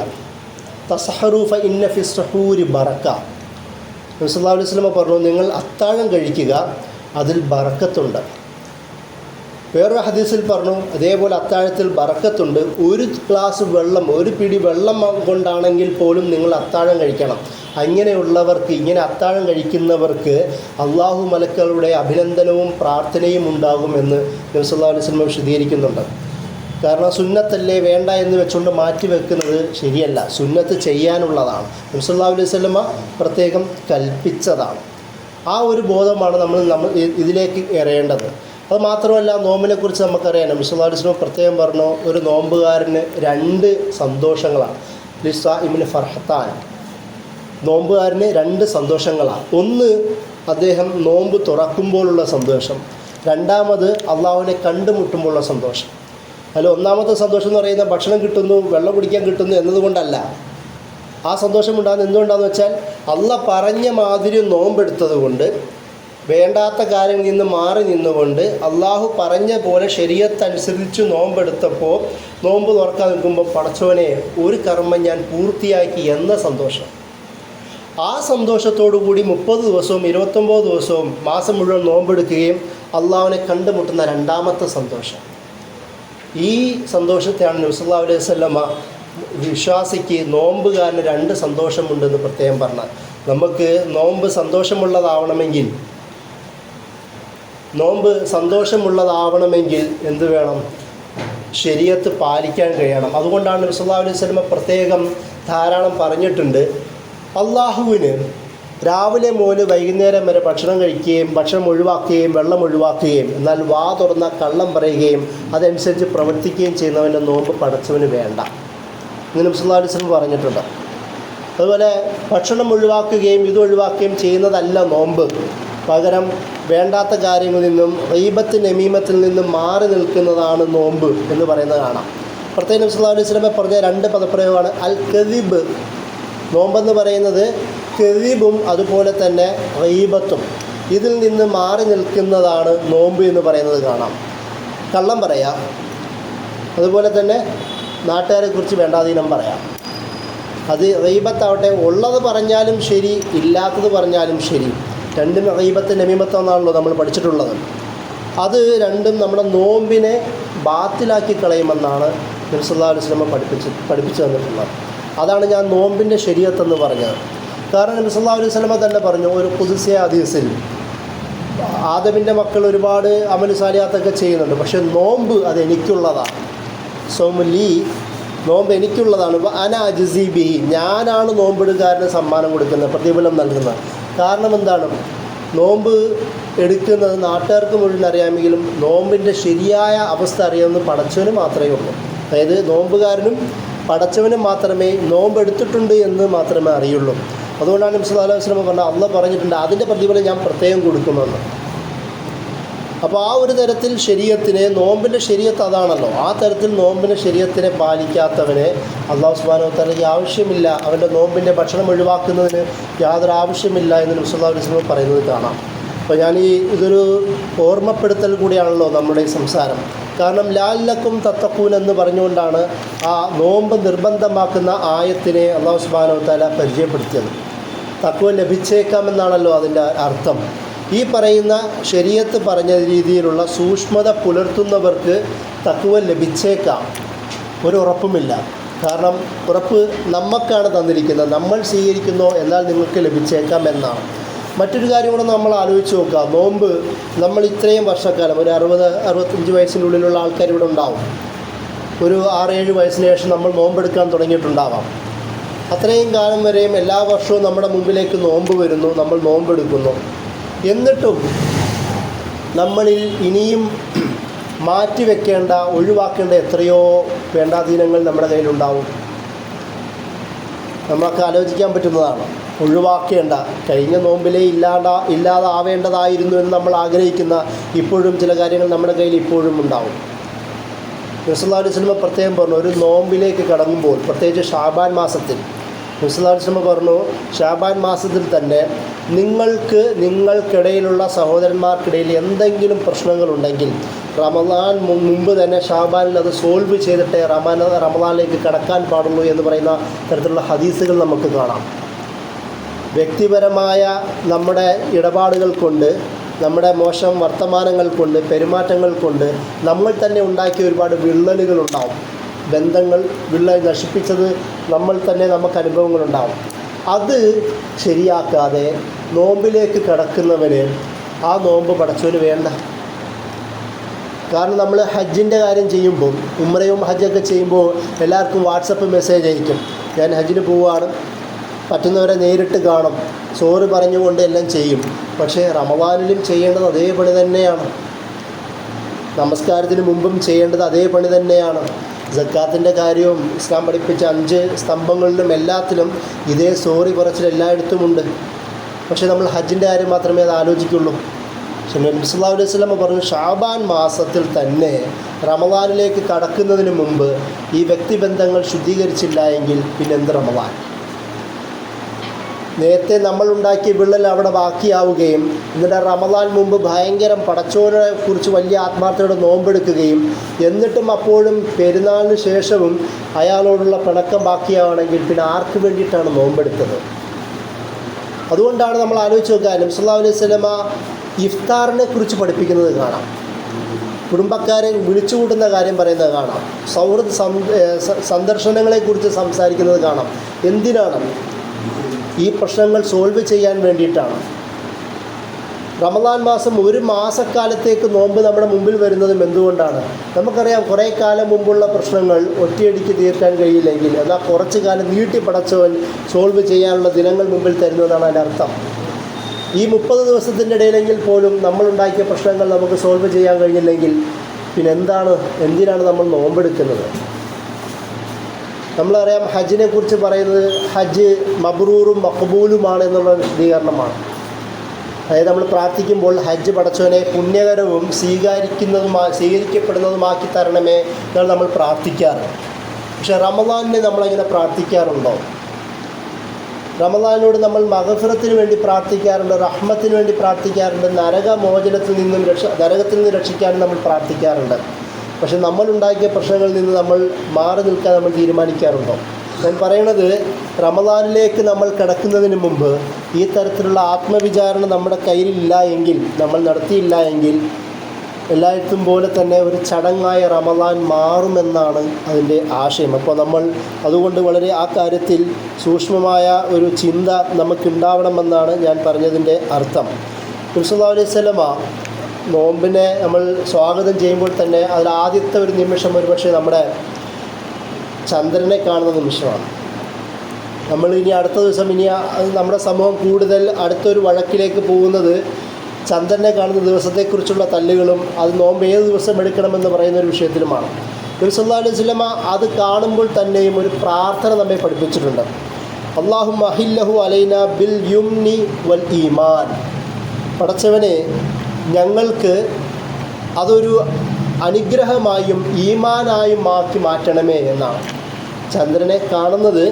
തസഹറു ഫ ഇന്ന ഫി സഹൂരി ബറക്ക. നബി സല്ലല്ലാഹു അലൈഹി വസല്ലം പറഞ്ഞു, നിങ്ങൾ അത്താഴം കഴിക്കുക, അതിൽ ബറക്കത്തുണ്ട്. വേറൊരു ഹദീസിൽ പറഞ്ഞു, അതേപോലെ അത്താഴത്തിൽ ബറക്കത്തുണ്ട്. ഒരു ഗ്ലാസ് വെള്ളം, ഒരു പിടി വെള്ളം കൊണ്ടാണെങ്കിൽ പോലും നിങ്ങൾ അത്താഴം കഴിക്കണം. അങ്ങനെയുള്ളവർക്ക്, ഇങ്ങനെ അത്താഴം കഴിക്കുന്നവർക്ക് അള്ളാഹു മലക്കളുടെ അഭിനന്ദനവും പ്രാർത്ഥനയും ഉണ്ടാകുമെന്ന് നബി സല്ലല്ലാഹു അലൈഹി വസല്ലം വിശദീകരിക്കുന്നുണ്ട്. കാരണം സുന്നത്തല്ലേ വേണ്ട എന്ന് വെച്ചുകൊണ്ട് മാറ്റി വെക്കുന്നത് ശരിയല്ല. സുന്നത്ത് ചെയ്യാനുള്ളതാണ്. നബി സല്ലല്ലാഹു അലൈഹി വസല്ലം പ്രത്യേകം കൽപ്പിച്ചതാണ്. ആ ഒരു ബോധമാണ് നമ്മൾ ഇതിലേക്ക് എറിയേണ്ടത്. അത് മാത്രമല്ല, നോമ്പിനെക്കുറിച്ച് നമുക്കറിയാം. നബി സല്ലല്ലാഹു അലൈഹി വസല്ലം പ്രത്യേകം പറഞ്ഞു, ഒരു നോമ്പുകാരന് 2 സന്തോഷങ്ങളാണ്. ലിസ്സാഇമിന് ഫർഹത്താൻ. നോമ്പുകാരന് 2 സന്തോഷങ്ങളാണ്. ഒന്ന്, അദ്ദേഹം നോമ്പ് തുറക്കുമ്പോഴുള്ള സന്തോഷം. രണ്ടാമത്, അള്ളാഹുവിനെ കണ്ടുമുട്ടുമ്പോഴുള്ള സന്തോഷം. അതിൽ ഒന്നാമത്തെ സന്തോഷം എന്ന് പറയുന്നത് ഭക്ഷണം കിട്ടുന്നു, വെള്ളം കുടിക്കാൻ കിട്ടുന്നു എന്നതുകൊണ്ടല്ല. ആ സന്തോഷം ഉണ്ടാകുന്നത് എന്തുകൊണ്ടാണെന്ന് വെച്ചാൽ, അള്ളാഹ് പറഞ്ഞ മാതിരി നോമ്പെടുത്തത് കൊണ്ട്, വേണ്ടാത്ത കാര്യങ്ങളിൽ നിന്ന് മാറി നിന്നുകൊണ്ട് അള്ളാഹു പറഞ്ഞ പോലെ ശരീഅത്തനുസരിച്ച് നോമ്പെടുത്തപ്പോൾ, നോമ്പ് തുറക്കാൻ നിൽക്കുമ്പോൾ, പടച്ചവനെ ഒരു കർമ്മം ഞാൻ പൂർത്തിയാക്കി എന്ന സന്തോഷം. ആ സന്തോഷത്തോടു കൂടി 30 ദിവസവും 29 ദിവസവും മാസം മുഴുവൻ നോമ്പെടുക്കുകയും അള്ളാഹുവിനെ കണ്ടുമുട്ടുന്ന രണ്ടാമത്തെ സന്തോഷം. ഈ സന്തോഷത്തെയാണ് നബി സല്ലല്ലാഹു അലൈഹി വസല്ലമ വിശ്വാസിക്ക്, നോമ്പുകാരന് 2 സന്തോഷമുണ്ടെന്ന് പ്രത്യേകം പറഞ്ഞാൽ. നമുക്ക് നോമ്പ് സന്തോഷമുള്ളതാവണമെങ്കിൽ എന്ത് വേണം? ശരീഅത്ത് പാലിക്കാൻ കഴിയണം. അതുകൊണ്ടാണ് നബി സല്ലല്ലാഹു അലൈഹി വസല്ലം പ്രത്യേകം ധാരാളം പറഞ്ഞിട്ടുണ്ട്, അള്ളാഹുവിന് രാവിലെ മുതൽ വൈകുന്നേരം വരെ ഭക്ഷണം കഴിക്കുകയും ഭക്ഷണം ഒഴിവാക്കുകയും വെള്ളം ഒഴിവാക്കുകയും എന്നാൽ വാ തുറന്ന കള്ളം പറയുകയും അതനുസരിച്ച് പ്രവർത്തിക്കുകയും ചെയ്യുന്നവൻ്റെ നോമ്പ് പടച്ചവന് വേണ്ട എന്ന് നബി സല്ലല്ലാഹു അലൈഹി വസല്ലം പറഞ്ഞിട്ടുണ്ട്. അതുപോലെ ഭക്ഷണം ഒഴിവാക്കുകയും ഇത് ഒഴിവാക്കുകയും ചെയ്യുന്നതല്ല നോമ്പ്. പകരം വേണ്ടാത്ത കാര്യങ്ങളിൽ നിന്നും ഗീബത്ത് നമീമത്തിൽ നിന്നും മാറി നിൽക്കുന്നതാണ് നോമ്പ് എന്ന് പറയുന്നത് കാണാം. പ്രത്യേകം നബി സല്ലല്ലാഹു അലൈഹി വസല്ലം പറഞ്ഞ 2 പദപ്രയോഗമാണ് അൽ കദിബ്. നോമ്പെന്ന് പറയുന്നത് കദിബും അതുപോലെ തന്നെ ഗീബത്തും, ഇതിൽ നിന്ന് മാറി നിൽക്കുന്നതാണ് നോമ്പ് എന്ന് പറയുന്നത് കാണാം. കള്ളം പറയാം, അതുപോലെ തന്നെ നാട്ടുകാരെക്കുറിച്ച് വേണ്ടാധീനം പറയാം. അത് ഗീബത്താവട്ടെ, ഉള്ളത് പറഞ്ഞാലും ശരി, ഇല്ലാത്തത് പറഞ്ഞാലും ശരി, രണ്ടും ഗീബത്ത് നമീമത്താണെന്നാണല്ലോ നമ്മൾ പഠിച്ചിട്ടുള്ളത്. അത് രണ്ടും നമ്മുടെ നോമ്പിനെ ബാത്തിലാക്കി കളയുമെന്നാണ് നബി സല്ലല്ലാഹു അലൈഹി വസല്ലം പഠിപ്പിച്ചു തന്നിട്ടുള്ളത്. അതാണ് ഞാൻ നോമ്പിൻ്റെ ശരീഅത്തെന്ന് പറഞ്ഞത്. കാരണം നബി സല്ലല്ലാഹു അലൈഹി വസല്ലം തന്നെ പറഞ്ഞു ഒരു ഖുദ്സിയ ഹദീസിൽ, ആദമിൻ്റെ മക്കൾ ഒരുപാട് അമൽ സാലിഹാത്തൊക്കെ ചെയ്യുന്നുണ്ട്, പക്ഷേ നോമ്പ് അത് എനിക്കുള്ളതാണ്. സൗമുലി, നോമ്പ് എനിക്കുള്ളതാണ്. അന അജ്സി ബിഹി, ഞാനാണ് നോമ്പെടുക്കാരന് സമ്മാനം കൊടുക്കുന്നത്, പ്രതിഫലം നൽകുന്നത്. കാരണം എന്താണ്? നോമ്പ് എടുക്കുന്നത് നാട്ടുകാർക്ക് മുഴുവൻ അറിയാമെങ്കിലും നോമ്പിൻ്റെ ശരിയായ അവസ്ഥ അറിയാവുന്ന പടച്ചവന് മാത്രമേ ഉള്ളൂ. അതായത് നോമ്പുകാരനും പടച്ചവനും മാത്രമേ നോമ്പെടുത്തിട്ടുണ്ട് എന്ന് മാത്രമേ അറിയുള്ളൂ. അതുകൊണ്ടാണ് നബി സല്ലല്ലാഹു അലൈഹി വസല്ലം പറഞ്ഞത്, അള്ളാഹ് പറഞ്ഞിട്ടുണ്ട് അതിൻ്റെ പ്രതിഫലം ഞാൻ പ്രത്യേകം കൊടുക്കുമെന്ന്. അപ്പോൾ ആ ഒരു തരത്തിൽ ശരീഅത്തിനെ, നോമ്പിൻ്റെ ശരീഅത്ത് അതാണല്ലോ, ആ തരത്തിൽ നോമ്പിൻ്റെ ശരീഅത്തിനെ പാലിക്കാത്തവനെ അള്ളാഹു സുബ്ഹാനഹു വ തആലയ്ക്ക് ആവശ്യമില്ല, അവൻ്റെ നോമ്പിൻ്റെ ഭക്ഷണം ഒഴിവാക്കുന്നതിന് യാതൊരു ആവശ്യമില്ല എന്ന് നബി സല്ലല്ലാഹു അലൈഹി വസല്ലം പറയുന്നത് കാണാം. അപ്പോൾ ഇതൊരു ഓർമ്മപ്പെടുത്തൽ കൂടിയാണല്ലോ നമ്മുടെ ഈ സംസാരം. കാരണം ലഅല്ലക്കും തത്തഖൂൻ എന്ന് പറഞ്ഞുകൊണ്ടാണ് ആ നോമ്പ് നിർബന്ധമാക്കുന്ന ആയത്തിനെ അള്ളാഹു സുബ്ഹാനഹു വ തആല പരിചയപ്പെടുത്തിയത്. തഖ്വ ലഭിച്ചേക്കാമെന്നാണല്ലോ അതിൻ്റെ അർത്ഥം. ഈ പറയുന്ന ശരീഅത്ത് പറഞ്ഞ രീതിയിലുള്ള സൂക്ഷ്മത പുലർത്തുന്നവർക്ക് തഖ്വ ലഭിച്ചേക്കാം, ഒരു ഉറപ്പുമില്ല. കാരണം ഉറപ്പ് നമുക്കാണ് തന്നിരിക്കുന്നത്, നമ്മൾ സ്വീകരിക്കുന്നോ എന്നാൽ നിങ്ങൾക്ക് ലഭിച്ചേക്കാം എന്നാണ്. മറ്റൊരു കാര്യം കൂടെ നമ്മൾ ആലോചിച്ച് നോക്കുക. നോമ്പ് നമ്മൾ ഇത്രയും വർഷക്കാലം, ഒരു 60-65 വയസ്സിനുള്ളിലുള്ള ആൾക്കാർ ഇവിടെ ഉണ്ടാവും. ഒരു 6-7 വയസ്സിന് ശേഷം നമ്മൾ നോമ്പെടുക്കാൻ തുടങ്ങിയിട്ടുണ്ടാവാം. അത്രയും കാലം വരെയും എല്ലാ വർഷവും നമ്മുടെ മുമ്പിലേക്ക് നോമ്പ് വരുന്നു, നമ്മൾ നോമ്പെടുക്കുന്നു. എന്നിട്ടും നമ്മളിൽ ഇനിയും മാറ്റിവെക്കേണ്ട, ഒഴിവാക്കേണ്ട എത്രയോ വേണ്ടാധീനങ്ങൾ നമ്മുടെ കയ്യിലുണ്ടാവും. നമുക്ക് ആലോചിക്കാൻ പറ്റുന്നതാണ്. ഒഴിവാക്കേണ്ട, കഴിഞ്ഞ നോമ്പിലേ ഇല്ലാതാവേണ്ടതായിരുന്നു എന്ന് നമ്മൾ ആഗ്രഹിക്കുന്ന ഇപ്പോഴും ചില കാര്യങ്ങൾ നമ്മുടെ കയ്യിൽ ഇപ്പോഴും ഉണ്ടാവും. നബി സല്ലല്ലാഹു അലൈഹി വസല്ലം പ്രത്യേകം പറഞ്ഞു, ഒരു നോമ്പിലേക്ക് കടങ്ങുമ്പോൾ, പ്രത്യേകിച്ച് ഷാബാൻ മാസത്തിൽ നബി സല്ലല്ലാഹു അലൈഹി വസല്ലം പറഞ്ഞു, ഷാബാൻ മാസത്തിൽ തന്നെ നിങ്ങൾക്കിടയിലുള്ള സഹോദരന്മാർക്കിടയിൽ എന്തെങ്കിലും പ്രശ്നങ്ങളുണ്ടെങ്കിൽ റമദാൻ മുമ്പ് തന്നെ ഷാബാനിൽ അത് സോൾവ് ചെയ്തിട്ടേ റമദാനിലേക്ക് കടക്കാൻ പാടുള്ളൂ എന്ന് പറയുന്ന തരത്തിലുള്ള ഹദീസുകൾ നമുക്ക് കാണാം. വ്യക്തിപരമായ നമ്മുടെ ഇടപാടുകൾ കൊണ്ട്, നമ്മുടെ മോശം വർത്തമാനങ്ങൾ കൊണ്ട്, പെരുമാറ്റങ്ങൾ കൊണ്ട് നമ്മൾ തന്നെ ഉണ്ടാക്കിയ ഒരുപാട് വിള്ളലുകളുണ്ടാവും. ബന്ധങ്ങൾ നശിപ്പിച്ചത് നമ്മൾ തന്നെ നമുക്ക് അനുഭവങ്ങളുണ്ടാവും. അത് ശരിയാക്കാതെ നോമ്പിലേക്ക് കടക്കുന്നവന് ആ നോമ്പ് പടച്ചവന് വേണ്ട. കാരണം നമ്മൾ ഹജ്ജിൻ്റെ കാര്യം ചെയ്യുമ്പോൾ, ഉംറയും ഹജ്ജൊക്കെ ചെയ്യുമ്പോൾ എല്ലാവർക്കും വാട്സപ്പ് മെസ്സേജ് അയക്കും, ഞാൻ ഹജ്ജിന് പോവുകയാണ്, പറ്റുന്നവരെ നേരിട്ട് കാണും, സോറി പറഞ്ഞുകൊണ്ട് എല്ലാം ചെയ്യും. പക്ഷേ റമദാനിലും ചെയ്യേണ്ടത് അതേ പണി തന്നെയാണ്. നമസ്കാരത്തിന് മുമ്പും ചെയ്യേണ്ടത് അതേ പണി തന്നെയാണ്. സക്കാത്തിൻ്റെ കാര്യവും ഇസ്ലാം പഠിപ്പിച്ച 5 സ്തംഭങ്ങളിലും എല്ലാത്തിലും ഇതേ സോറി പറച്ചിൽ എല്ലായിടത്തുമുണ്ട്. പക്ഷേ നമ്മൾ ഹജ്ജിൻ്റെ കാര്യം മാത്രമേ അത് ആലോചിക്കുള്ളൂ. പക്ഷേ നബി സല്ലല്ലാഹു അലൈഹി വസല്ലം പറഞ്ഞു, ഷാബാൻ മാസത്തിൽ തന്നെ റമദാനിലേക്ക് കടക്കുന്നതിന് മുമ്പ് ഈ വ്യക്തിബന്ധങ്ങൾ ശുദ്ധീകരിച്ചില്ല എങ്കിൽ പിന്നെന്ത് റമദാൻ? നേരത്തെ നമ്മളുണ്ടാക്കിയ വിള്ളൽ അവിടെ ബാക്കിയാവുകയും എന്നിട്ട് റമദാൻ മുമ്പ് ഭയങ്കരം പടച്ചോനെ കുറിച്ച് വലിയ ആത്മാർത്ഥതയോടെ നോമ്പെടുക്കുകയും എന്നിട്ടും അപ്പോഴും പെരുന്നാളിന് ശേഷവും അയാളോടുള്ള പിണക്കം ബാക്കിയാവണമെങ്കിൽ പിന്നെ ആർക്ക് വേണ്ടിയിട്ടാണ് നോമ്പെടുത്തത്? അതുകൊണ്ടാണ് നമ്മൾ ആലോചിച്ച് നോക്കുക, നബി സല്ലല്ലാഹു അലൈഹി വസല്ലമ ഇഫ്താറിനെ കുറിച്ച് പഠിപ്പിക്കുന്നത് കാണാം, കുടുംബക്കാരെ വിളിച്ചുകൂട്ടുന്ന കാര്യം പറയുന്നത് കാണാം, സൗഹൃദ സന്ദർശനങ്ങളെക്കുറിച്ച് സംസാരിക്കുന്നത് കാണാം. എന്തിനാണ്? ഈ പ്രശ്നങ്ങൾ സോൾവ് ചെയ്യാൻ വേണ്ടിയിട്ടാണ്. റമദാൻ മാസം ഒരു മാസക്കാലത്തേക്ക് നോമ്പ് നമ്മുടെ മുമ്പിൽ വരുന്നതും എന്തുകൊണ്ടാണ്? നമുക്കറിയാം, കുറേ കാലം മുമ്പുള്ള പ്രശ്നങ്ങൾ ഒറ്റയടിക്ക് തീർക്കാൻ കഴിയില്ലെങ്കിൽ എന്നാൽ കുറച്ച് കാലം നീട്ടി പടച്ചവൻ സോൾവ് ചെയ്യാനുള്ള ദിനങ്ങൾ മുമ്പിൽ തരുന്നതാണ് അതിൻ്റെ അർത്ഥം. ഈ 30 ദിവസത്തിൻ്റെ ഇടയിലെങ്കിൽ പോലും നമ്മളുണ്ടാക്കിയ പ്രശ്നങ്ങൾ നമുക്ക് സോൾവ് ചെയ്യാൻ കഴിഞ്ഞില്ലെങ്കിൽ പിന്നെ എന്തിനാണ് നമ്മൾ നോമ്പെടുക്കുന്നത്? നമ്മളറിയാം, ഹജ്ജിനെ കുറിച്ച് പറയുന്നത് ഹജ്ജ് മബ്രൂറും മഖ്ബൂലുമാണ് എന്നുള്ള വിശദീകരണമാണ്. അതായത് നമ്മൾ പ്രാർത്ഥിക്കുമ്പോൾ ഹജ്ജ് പടച്ചവനെ പുണ്യകരവും സ്വീകരിക്കപ്പെടുന്നതുമാക്കി തരണമേ എന്നാണ് നമ്മൾ പ്രാർത്ഥിക്കാറ്. പക്ഷേ റമദാനിനെ നമ്മളങ്ങനെ പ്രാർത്ഥിക്കാറുണ്ടോ? റമദാനോട് നമ്മൾ മഗ്ഫിറത്തിന് വേണ്ടി പ്രാർത്ഥിക്കാറുണ്ട്, റഹ്മത്തിന് വേണ്ടി പ്രാർത്ഥിക്കാറുണ്ട്, നരകത്തിൽ നിന്ന് രക്ഷിക്കാനും നമ്മൾ പ്രാർത്ഥിക്കാറുണ്ട്. പക്ഷെ നമ്മളുണ്ടാക്കിയ പ്രശ്നങ്ങളിൽ നിന്ന് നമ്മൾ മാറി നിൽക്കാൻ നമ്മൾ തീരുമാനിക്കാറുണ്ടോ? ഞാൻ പറയണത്, റമദാനിലേക്ക് നമ്മൾ കിടക്കുന്നതിന് മുമ്പ് ഈ തരത്തിലുള്ള ആത്മവിചാരണ നമ്മുടെ കയ്യിലില്ല എങ്കിൽ, നമ്മൾ നടത്തിയില്ല എങ്കിൽ എല്ലായിടത്തും പോലെ തന്നെ ഒരു ചടങ്ങായ റമദാൻ മാറുമെന്നാണ് അതിൻ്റെ ആശയം. അപ്പോൾ നമ്മൾ അതുകൊണ്ട് വളരെ ആ കാര്യത്തിൽ സൂക്ഷ്മമായ ഒരു ചിന്ത നമുക്കുണ്ടാവണമെന്നാണ് ഞാൻ പറഞ്ഞതിൻ്റെ അർത്ഥം. നബി സല്ലല്ലാഹു അലൈഹി വസല്ലമ നോമ്പിനെ നമ്മൾ സ്വാഗതം ചെയ്യുമ്പോൾ തന്നെ അതിൽ ആദ്യത്തെ ഒരു നിമിഷം ഒരുപക്ഷെ നമ്മുടെ ചന്ദ്രനെ കാണുന്ന നിമിഷമാണ്. നമ്മൾ ഇനി അടുത്ത ദിവസം നമ്മുടെ സമൂഹം കൂടുതൽ അടുത്തൊരു വഴക്കിലേക്ക് പോകുന്നത് ചന്ദ്രനെ കാണുന്ന ദിവസത്തെക്കുറിച്ചുള്ള തല്ലുകളും അത് നോമ്പ് ഏത് ദിവസം എടുക്കണമെന്ന് പറയുന്ന ഒരു വിഷയത്തിലുമാണ്. നബി സല്ലല്ലാഹു അലൈഹി വസല്ലമ അത് കാണുമ്പോൾ തന്നെയും ഒരു പ്രാർത്ഥന നമ്മെ പഠിപ്പിച്ചിട്ടുണ്ട്. അല്ലാഹുമ്മ അഹില്ലഹു അലൈനാ ബിൽ യുംനി വൽ ഈമാൻ. പടച്ചവനെ, ഞങ്ങൾക്ക് അതൊരു അനുഗ്രഹമായും ഈമാനായും ആക്കി മാറ്റണമേ എന്നാണ്. ചന്ദ്രനെ കാണുന്നത്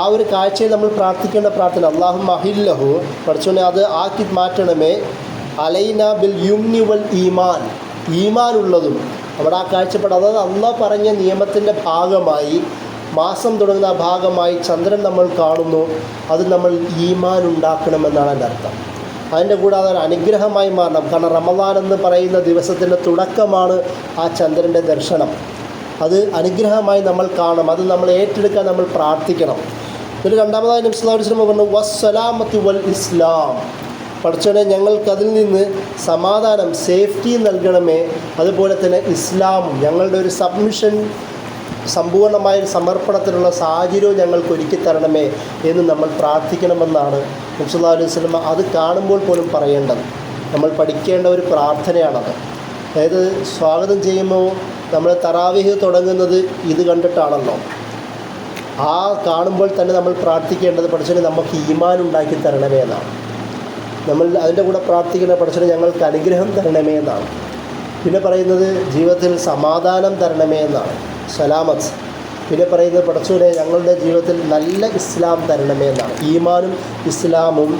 ആ ഒരു കാഴ്ചയിൽ നമ്മൾ പ്രാർത്ഥിക്കേണ്ട പ്രാർത്ഥന, അല്ലാഹുമ്മ അഹില്ലഹു, പടച്ചവനെ അത് ആക്കി മാറ്റണമേ, അലൈന ബിൽ യുംനി വൽ ഈമാൻ, ഈമാനുള്ളതും. അവിടെ ആ കാഴ്ചപ്പാട്, അതായത് അല്ലാഹ് പറഞ്ഞ നിയമത്തിൻ്റെ ഭാഗമായി, മാസം തുടങ്ങുന്ന ഭാഗമായി ചന്ദ്രൻ നമ്മൾ കാണുന്നു, അത് നമ്മൾ ഈമാൻ ഉണ്ടാക്കണമെന്നാണ് എൻ്റെ അർത്ഥം. അതിൻ്റെ കൂടെ അതൊരു അനുഗ്രഹമായി മാറണം. കാരണം റമദാൻ എന്ന് പറയുന്ന ദിവസത്തിൻ്റെ തുടക്കമാണ് ആ ചന്ദ്രൻ്റെ ദർശനം. അത് അനുഗ്രഹമായി നമ്മൾ കാണണം, അത് നമ്മൾ ഏറ്റെടുക്കാൻ നമ്മൾ പ്രാർത്ഥിക്കണം. എന്നിട്ട് രണ്ടാമതായി നബി സല്ലല്ലാഹു അലൈഹി വസല്ലം പറഞ്ഞു, വസ്സലാമത്തു വൽ ഇസ്ലാം. പഠിച്ചവനെ, ഞങ്ങൾക്കതിൽ നിന്ന് സമാധാനം, സേഫ്റ്റി നൽകണമേ. അതുപോലെ തന്നെ ഇസ്ലാമും, ഞങ്ങളുടെ ഒരു സബ്മിഷൻ, സമ്പൂർണ്ണമായ സമർപ്പണത്തിനുള്ള സാഹചര്യവും ഞങ്ങൾക്ക് ഒരുക്കി തരണമേ എന്ന് നമ്മൾ പ്രാർത്ഥിക്കണമെന്നാണ് നബി സല്ലല്ലാഹു അലൈഹി വസല്ലം അത് കാണുമ്പോൾ പോലും പറയേണ്ടത്. നമ്മൾ പഠിക്കേണ്ട ഒരു പ്രാർത്ഥനയാണത്. അതായത് സ്വാഗതം ചെയ്യുമ്പോൾ നമ്മൾ തറാവീഹ് തുടങ്ങുന്നത് ഇത് കണ്ടിട്ടാണല്ലോ. ആ കാണുമ്പോൾ തന്നെ നമ്മൾ പ്രാർത്ഥിക്കേണ്ടത് പഠിച്ചത് നമുക്ക് ഈമാൻ ഉണ്ടാക്കി തരണമേ എന്നാണ്. നമ്മൾ അതിൻ്റെ കൂടെ പ്രാർത്ഥിക്കേണ്ട പഠിച്ചത് ഞങ്ങൾക്ക് അനുഗ്രഹം തരണമേ എന്നാണ്. പിന്നെ പറയുന്നത് ജീവിതത്തിൽ സമാധാനം തരണമേ എന്നാണ്, സലാമത്ത്. പിന്നെ പറയുന്നത് പഠിച്ചവരെ ഞങ്ങളുടെ ജീവിതത്തിൽ നല്ല ഇസ്ലാം തരണമേ എന്നാണ്. ഈമാനും ഇസ്ലാമും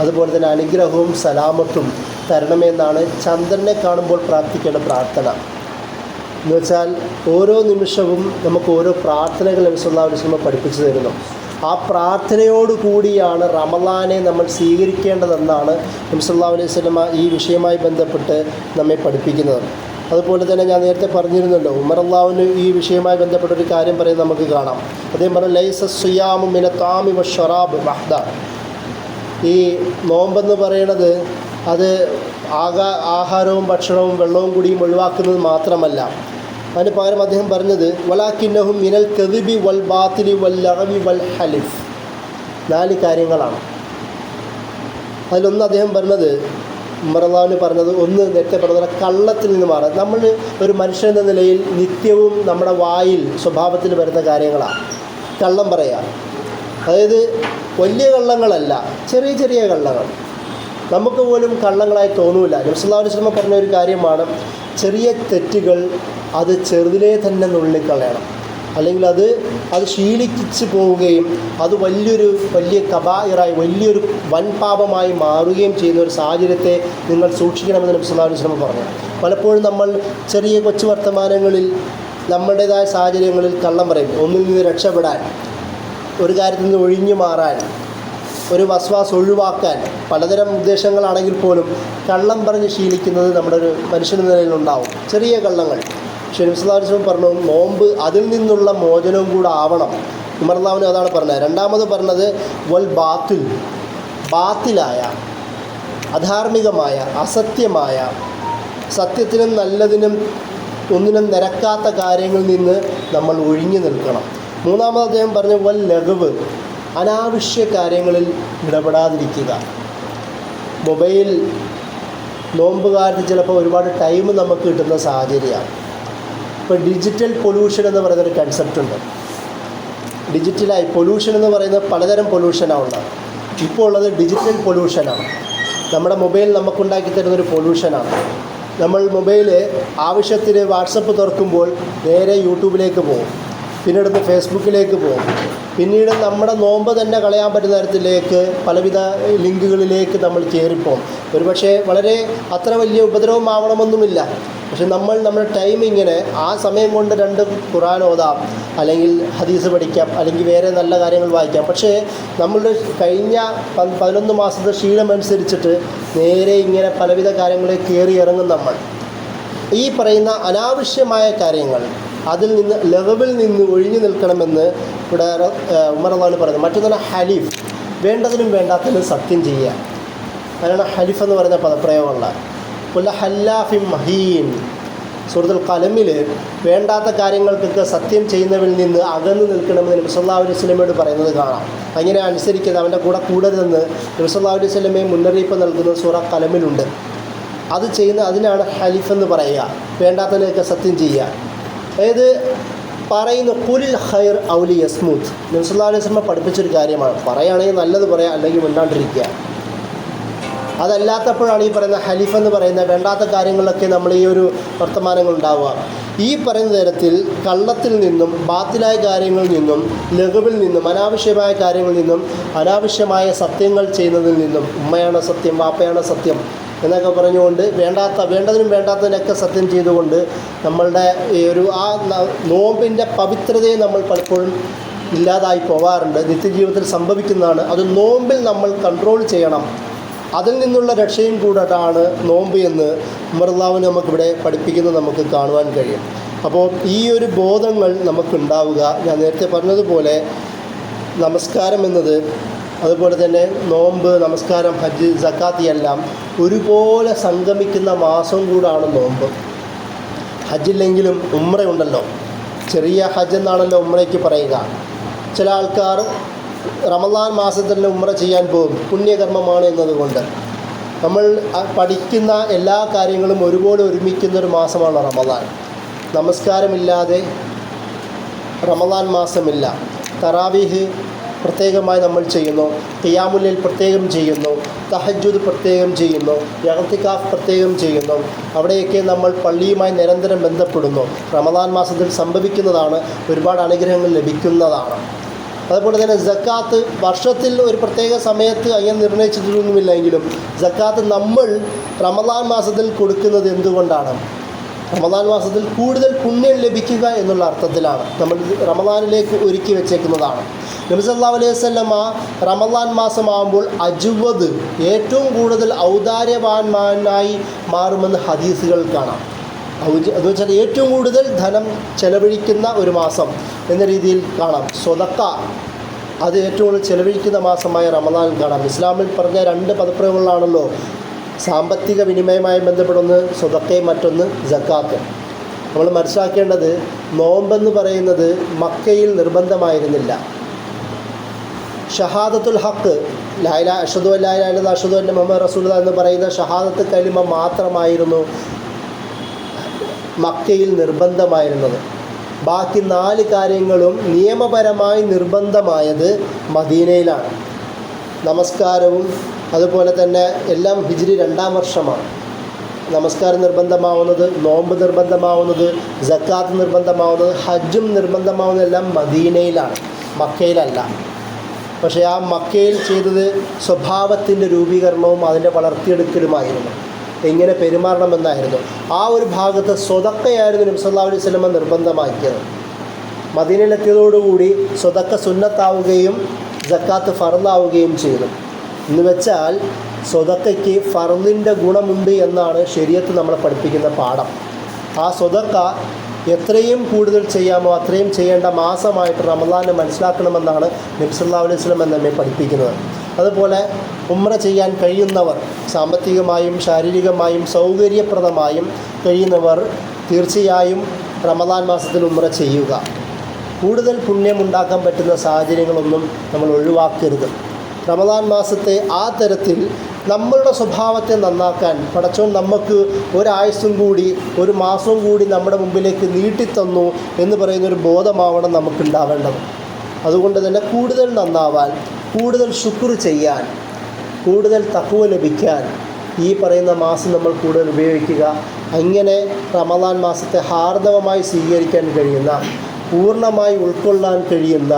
അതുപോലെ തന്നെ അനുഗ്രഹവും സലാമത്തും തരണമേ എന്നാണ് ചന്ദ്രനെ കാണുമ്പോൾ പ്രാർത്ഥിക്കേണ്ട പ്രാർത്ഥന. എന്ന് വെച്ചാൽ ഓരോ നിമിഷവും നമുക്ക് ഓരോ പ്രാർത്ഥനകൾ നബി സല്ലല്ലാഹു അലൈഹി വസല്ലം പഠിപ്പിച്ചു തരുന്നു. ആ പ്രാർത്ഥനയോടുകൂടിയാണ് റമളാനെ നമ്മൾ സ്വീകരിക്കേണ്ടതെന്നാണ് നബി സല്ലല്ലാഹു അലൈഹി വസല്ലം ഈ വിഷയവുമായി ബന്ധപ്പെട്ട് നമ്മെ പഠിപ്പിക്കുന്നത്. അതുപോലെ തന്നെ ഞാൻ നേരത്തെ പറഞ്ഞിരുന്നല്ലോ, ഉമർ അള്ളാഹുവിന് ഈ വിഷയവുമായി ബന്ധപ്പെട്ടൊരു കാര്യം പറയുന്നത് നമുക്ക് കാണാം. അദ്ദേഹം പറഞ്ഞു ലൈസ സിയാമു മിന ത്വാമി വശറാബ് വഹ്ദ. ഈ നോമ്പെന്ന് പറയണത് അത് ആഹാരവും ഭക്ഷണവും വെള്ളവും കൂടിയും ഒഴിവാക്കുന്നത് മാത്രമല്ല. അതിന് പകരം അദ്ദേഹം പറഞ്ഞത് വലാകിന്നഹും മിനൽ കദിബി വൽ ബാത്തിലി വൽ ലഗവി വൽ ഹലിഫ്. 4 കാര്യങ്ങളാണ്. അതിലൊന്ന് അദ്ദേഹം പറഞ്ഞത്, ഉമർ അള്ളാഹുവിന് പറഞ്ഞത്, ഒന്ന് നേരത്തെ പറഞ്ഞ കള്ളത്തിൽ നിന്ന് മാറുക. നമ്മൾ ഒരു മനുഷ്യൻ എന്ന നിലയിൽ നിത്യവും നമ്മുടെ വായിൽ സ്വഭാവത്തിൽ വരുന്ന കാര്യങ്ങളാണ് കള്ളം പറയുക. അതായത് വലിയ കള്ളങ്ങളല്ല, ചെറിയ ചെറിയ കള്ളങ്ങൾ. നമുക്ക് പോലും കള്ളങ്ങളായി തോന്നൂല. നബി സല്ലല്ലാഹു അലൈഹി വസല്ലം പറഞ്ഞ ഒരു കാര്യമാണ്, ചെറിയ തെറ്റുകൾ അത് ചെറുതിലേ തന്നെ നുള്ളിക്കളയണം. അല്ലെങ്കിൽ അത് ശീലിച്ച് പോവുകയും അത് വലിയ കബായിറായി വലിയൊരു വൻ പാപമായി മാറുകയും ചെയ്യുന്ന ഒരു സാഹചര്യത്തെ നിങ്ങൾ സൂക്ഷിക്കണമെന്ന് നബി സല്ലല്ലാഹു അലൈഹി വസല്ലം പറഞ്ഞു. പലപ്പോഴും നമ്മൾ ചെറിയ കൊച്ചു വർത്തമാനങ്ങളിൽ നമ്മുടേതായ സാഹചര്യങ്ങളിൽ കള്ളം പറയും. ഒന്നിൽ നിന്ന് രക്ഷപ്പെടാൻ, ഒരു കാര്യത്തിൽ നിന്ന് ഒഴിഞ്ഞു മാറാൻ, ഒരു വസ്വാസ് ഒഴിവാക്കാൻ, പലതരം ഉദ്ദേശങ്ങളാണെങ്കിൽ പോലും കള്ളം പറഞ്ഞ് ശീലിക്കുന്നത് നമ്മുടെ ഒരു മനുഷ്യൻ്റെ നിലയിലുണ്ടാവും, ചെറിയ കള്ളങ്ങൾ. പക്ഷേ നബി സല്ലല്ലാഹു അലൈഹി വസല്ലം പറഞ്ഞു നോമ്പ് അതിൽ നിന്നുള്ള മോചനവും കൂടെ ആവണം. ഉമർ അള്ളാഹുവിന് അതാണ് പറഞ്ഞത്. രണ്ടാമത് പറഞ്ഞത് വൽ ബാത്തിലായ അധാർമികമായ അസത്യമായ സത്യത്തിനും നല്ലതിനും ഒന്നിനും നിരക്കാത്ത കാര്യങ്ങളിൽ നിന്ന് നമ്മൾ ഒഴിഞ്ഞു നിൽക്കണം. മൂന്നാമത് അദ്ദേഹം പറഞ്ഞു വൽ ലഗവ്, അനാവശ്യ കാര്യങ്ങളിൽ ഇടപെടാതിരിക്കുക. മൊബൈൽ നോമ്പുകാലത്ത് ചിലപ്പോൾ ഒരുപാട് ടൈം നമുക്ക് കിട്ടുന്ന സാഹചര്യമാണ്. ഇപ്പോൾ ഡിജിറ്റൽ പൊല്യൂഷൻ എന്ന് പറയുന്നൊരു കൺസെപ്റ്റ് ഉണ്ട്. ഡിജിറ്റലായി പൊല്യൂഷൻ എന്ന് പറയുന്നത് പലതരം പൊല്യൂഷനാണ് ഉള്ളത്. ഇപ്പോൾ ഉള്ളത് ഡിജിറ്റൽ പൊല്യൂഷനാണ്. നമ്മുടെ മൊബൈൽ നമുക്കുണ്ടാക്കി തരുന്നൊരു പൊല്യൂഷനാണ്. നമ്മൾ മൊബൈൽ ആവശ്യത്തിന് വാട്സപ്പ് തുറക്കുമ്പോൾ നേരെ യൂട്യൂബിലേക്ക് പോകും, പിന്നീട് ഫേസ്ബുക്കിലേക്ക് പോകും, പിന്നീട് നമ്മുടെ നോമ്പ് തന്നെ കളയാൻ പറ്റുന്ന തരത്തിലേക്ക് പലവിധ ലിങ്കുകളിലേക്ക് നമ്മൾ കയറിപ്പോകും. ഒരുപക്ഷെ വളരെ അത്ര വലിയ ഉപദ്രവമാവണമെന്നുമില്ല. പക്ഷെ നമ്മുടെ ടൈം ഇങ്ങനെ ആ സമയം കൊണ്ട് 2 ഖുർആൻ ഓതാം, അല്ലെങ്കിൽ ഹദീസ് പഠിക്കാം, അല്ലെങ്കിൽ വേറെ നല്ല കാര്യങ്ങൾ വായിക്കാം. പക്ഷേ നമ്മളുടെ കഴിഞ്ഞ 11 മാസത്തെ ശീലമനുസരിച്ചിട്ട് നേരെ ഇങ്ങനെ പലവിധ കാര്യങ്ങളെ കയറി ഇറങ്ങും നമ്മൾ. ഈ പറയുന്ന അനാവശ്യമായ കാര്യങ്ങൾ അതിൽ നിന്ന് ലഗവിൽ നിന്ന് ഒഴിഞ്ഞു നിൽക്കണമെന്ന് ഇവിടെ ഉമർ അള്ളാഹു പറയുന്നത്. മറ്റൊന്നാണ് ഹലീഫ്, വേണ്ടതിനും വേണ്ടാത്തതിനും സത്യം ചെയ്യുക. അതിനാണ് ഹലിഫ് എന്ന് പറയുന്ന പദപ്രയോഗമുള്ള. കുല്ല ഹല്ലാഫിൻ മഹീൻ, സൂറത്തുൽ ഖലമിൽ വേണ്ടാത്ത കാര്യങ്ങൾക്കൊക്കെ സത്യം ചെയ്യുന്നവരിൽ നിന്ന് അകന്നു നിൽക്കണമെന്ന് നബി സല്ലല്ലാഹു അലൈഹി വസല്ലമയോട് പറയുന്നത് കാണാം. അങ്ങനെ അനുസരിക്കുന്നത് അവൻ്റെ കൂടെ കൂടരുതെന്ന് നബി സല്ലല്ലാഹു അലൈഹി വസല്ലമയെ മുന്നറിയിപ്പ് നൽകുന്ന സൂറ ഖലമിലുണ്ട്. അത് അതിനാണ് ഹലിഫ് എന്ന് പറയുക, വേണ്ടാത്തതിനൊക്കെ സത്യം ചെയ്യുക. അതായത് പറയുന്നു കുലിൽ ഖൈർ ഔലി യസ്മൂത്ത്. നബി സല്ലല്ലാഹു അലൈഹി വസല്ലം പഠിപ്പിച്ചൊരു കാര്യമാണ്. പറയുകയാണെങ്കിൽ നല്ലത് പറയാം, അല്ലെങ്കിൽ മിണ്ടാണ്ടിരിക്കുക. അതല്ലാത്തപ്പോഴാണ് ഈ പറയുന്ന ഹലിഫ് എന്ന് പറയുന്ന വേണ്ടാത്ത കാര്യങ്ങളിലൊക്കെ നമ്മൾ ഈ ഒരു വർത്തമാനങ്ങൾ ഉണ്ടാവുക. ഈ പറയുന്ന തരത്തിൽ കള്ളത്തിൽ നിന്നും ബാത്തിലായ കാര്യങ്ങളിൽ നിന്നും ലഘുവിൽ നിന്നും അനാവശ്യമായ കാര്യങ്ങളിൽ നിന്നും അനാവശ്യമായ സത്യങ്ങൾ ചെയ്യുന്നതിൽ നിന്നും ഉമ്മയാണ് സത്യം, വാപ്പയാണ് സത്യം എന്നൊക്കെ പറഞ്ഞുകൊണ്ട് വേണ്ടതിനും വേണ്ടാത്തതിനൊക്കെ സത്യം ചെയ്തുകൊണ്ട് നമ്മളുടെ ഈ ഒരു ആ നോമ്പിൻ്റെ പവിത്രതയെ നമ്മൾ പലപ്പോഴും ഇല്ലാതായി പോകാറുണ്ട്. നിത്യജീവിതത്തിൽ സംഭവിക്കുന്നതാണ്. അത് നോമ്പിൽ നമ്മൾ കൺട്രോൾ ചെയ്യണം. അതിൽ നിന്നുള്ള രക്ഷയും കൂടാണ് നോമ്പ് എന്ന് ഉമർ അള്ളാഹുവിനെ നമുക്കിവിടെ പഠിപ്പിക്കുന്നത് നമുക്ക് കാണുവാൻ കഴിയും. അപ്പോൾ ഈ ഒരു ബോധങ്ങൾ നമുക്കുണ്ടാവുക. ഞാൻ നേരത്തെ പറഞ്ഞതുപോലെ നമസ്കാരം എന്നത്, അതുപോലെ തന്നെ നോമ്പ്, നമസ്കാരം, ഹജ്ജ്, സക്കാത്ത് എല്ലാം ഒരുപോലെ സംഗമിക്കുന്ന മാസം കൂടാണ് നോമ്പ്. ഹജ്ജില്ലെങ്കിലും ഉംറയുണ്ടല്ലോ, ചെറിയ ഹജ്ജ് എന്നാണല്ലോ ഉംറയ്ക്ക് പറയുക. ചില ആൾക്കാർ റമളാൻ മാസത്തിൽ ഉംറ ചെയ്യാൻ പോകും, പുണ്യകർമ്മമാണ് എന്നതുകൊണ്ട്. നമ്മൾ പഠിക്കുന്ന എല്ലാ കാര്യങ്ങളും ഒരുപോലെ ഒരുമിക്കുന്നൊരു മാസമാണ് റമളാൻ. നമസ്കാരമില്ലാതെ റമളാൻ മാസമില്ല. തറാവീഹ് പ്രത്യേകമായി നമ്മൾ ചെയ്യുന്നു, ഖിയാമുൽ ലൈൽ പ്രത്യേകം ചെയ്യുന്നു, തഹജ്ജുദ് പ്രത്യേകം ചെയ്യുന്നു, ഇഅ്തികാഫ് പ്രത്യേകം ചെയ്യുന്നു. അവിടെയൊക്കെ നമ്മൾ പള്ളിയുമായി നിരന്തരം ബന്ധപ്പെടുന്നു. റമദാൻ മാസത്തിൽ സംഭവിക്കുന്നതാണ്, ഒരുപാട് അനുഗ്രഹങ്ങൾ ലഭിക്കുന്നതാണ്. അതുപോലെ തന്നെ സക്കാത്ത് വർഷത്തിൽ ഒരു പ്രത്യേക സമയത്ത് അങ്ങനെ നിർണയിച്ചിട്ടൊന്നുമില്ലെങ്കിലും സക്കാത്ത് നമ്മൾ റമദാൻ മാസത്തിൽ കൊടുക്കുന്നത് എന്തുകൊണ്ടാണ്? റമദാൻ മാസത്തിൽ കൂടുതൽ പുണ്യം ലഭിക്കുക എന്നുള്ള അർത്ഥത്തിലാണ് നമ്മൾ റമദാനിലേക്ക് ഒരുക്കി വെച്ചേക്കുന്നതാണ്. നബി സല്ലല്ലാഹു അലൈഹി വസല്ലമ റമദാൻ മാസമാകുമ്പോൾ അജ്വദ് ഏറ്റവും കൂടുതൽ ഔദാര്യവാന്മാനായി മാറുമെന്ന് ഹദീസുകൾ കാണാം. അത് വെച്ചാൽ ഏറ്റവും കൂടുതൽ ധനം ചെലവഴിക്കുന്ന ഒരു മാസം എന്ന രീതിയിൽ കാണാം. സ്വതക്ക അത് ഏറ്റവും കൂടുതൽ ചെലവഴിക്കുന്ന മാസമായ റമദാനിൽ കാണാം. ഇസ്ലാമിൽ പറഞ്ഞ 2 പദപ്രയോഗങ്ങളാണല്ലോ സാമ്പത്തിക വിനിമയമായി ബന്ധപ്പെടുന്ന സ്വതക്കയും മറ്റൊന്ന് സക്കാത്ത്. നമ്മൾ മനസ്സിലാക്കേണ്ടത് നോമ്പെന്ന് പറയുന്നത് മക്കയിൽ നിർബന്ധമായിരുന്നില്ല. ഷഹാദത്തുൽ ഹക്ക് അഷ്ഹദു അല്ലാ ഇലാഹ ഇല്ലല്ലാഹ് അഷ്ഹദു അന്ന മുഹമ്മദ് റസൂലുള്ളാഹ് എന്ന് പറയുന്ന ഷഹാദത്ത് കലിമ മാത്രമായിരുന്നു മക്കയിൽ നിർബന്ധമായിരുന്നത്. ബാക്കി 4 കാര്യങ്ങളും നിയമപരമായി നിർബന്ധമായത് മദീനയിലാണ്. നമസ്കാരവും അതുപോലെ തന്നെ എല്ലാം ഹിജ്രി 2-ാം വർഷമാണ്. നമസ്കാരം നിർബന്ധമാവുന്നത്, നോമ്പ് നിർബന്ധമാവുന്നത്, സക്കാത്ത് നിർബന്ധമാവുന്നത്, ഹജ്ജും നിർബന്ധമാവുന്നതെല്ലാം മദീനയിലാണ്, മക്കയിലല്ല. പക്ഷേ ആ മക്കയിൽ ചെയ്തത് സ്വഭാവത്തിൻ്റെ രൂപീകരണവും അതിൻ്റെ വളർത്തിയെടുക്കലുമായിരുന്നു, എങ്ങനെ പെരുമാറണമെന്നായിരുന്നു. ആ ഒരു ഭാഗത്ത് സ്വതക്കയായിരുന്നു നബി സല്ലല്ലാഹു അലൈഹി വസല്ലമ നിർബന്ധമാക്കിയത്. മദീനയിലെത്തിയതോടുകൂടി സ്വതക്ക സുന്നത്താവുകയും സക്കാത്ത് ഫർളാവുകയും ചെയ്തു. എന്ന് വെച്ചാൽ സ്വതക്കയ്ക്ക് ഫർളിൻ്റെ ഗുണമുണ്ട് എന്നാണ് ശരീഅത്ത് നമ്മളെ പഠിപ്പിക്കുന്ന പാഠം. ആ സ്വതക്ക എത്രയും കൂടുതൽ ചെയ്യാമോ അത്രയും ചെയ്യേണ്ട മാസമായിട്ട് റമദാനെ മനസ്സിലാക്കണമെന്നാണ് നബി സല്ലല്ലാഹു അലൈഹി വസല്ലം നമ്മെ പഠിപ്പിക്കുന്നത്. അതുപോലെ ഉംറ ചെയ്യാൻ കഴിയുന്നവർ, സാമ്പത്തികമായും ശാരീരികമായും സൗകര്യപ്രദമായും കഴിയുന്നവർ തീർച്ചയായും റമദാൻ മാസത്തിൽ ഉംറ ചെയ്യുക. കൂടുതൽ പുണ്യമുണ്ടാക്കാൻ പറ്റുന്ന സാഹചര്യങ്ങളൊന്നും നമ്മൾ ഒഴിവാക്കരുത്. റമദാൻ മാസത്തെ ആ തരത്തിൽ നമ്മളുടെ സ്വഭാവത്തെ നന്നാക്കാൻ പടച്ചോൻ നമുക്ക് ഒരായുസ്സും കൂടി ഒരു മാസവും കൂടി നമ്മുടെ മുമ്പിലേക്ക് നീട്ടിത്തന്നു എന്ന് പറയുന്നൊരു ബോധമാവണം നമുക്കുണ്ടാവേണ്ടത്. അതുകൊണ്ട് തന്നെ കൂടുതൽ നന്നാവാൻ, കൂടുതൽ ശുക്ർ ചെയ്യാൻ, കൂടുതൽ തഖ്വ ലഭിക്കാൻ ഈ പറയുന്ന മാസം നമ്മൾ കൂടുതൽ ഉപയോഗിക്കുക. അങ്ങനെ റമദാൻ മാസത്തെ ഹാർദവമായി സ്വീകരിക്കാൻ കഴിയുന്ന, പൂർണ്ണമായി ഉൾക്കൊള്ളാൻ കഴിയുന്ന,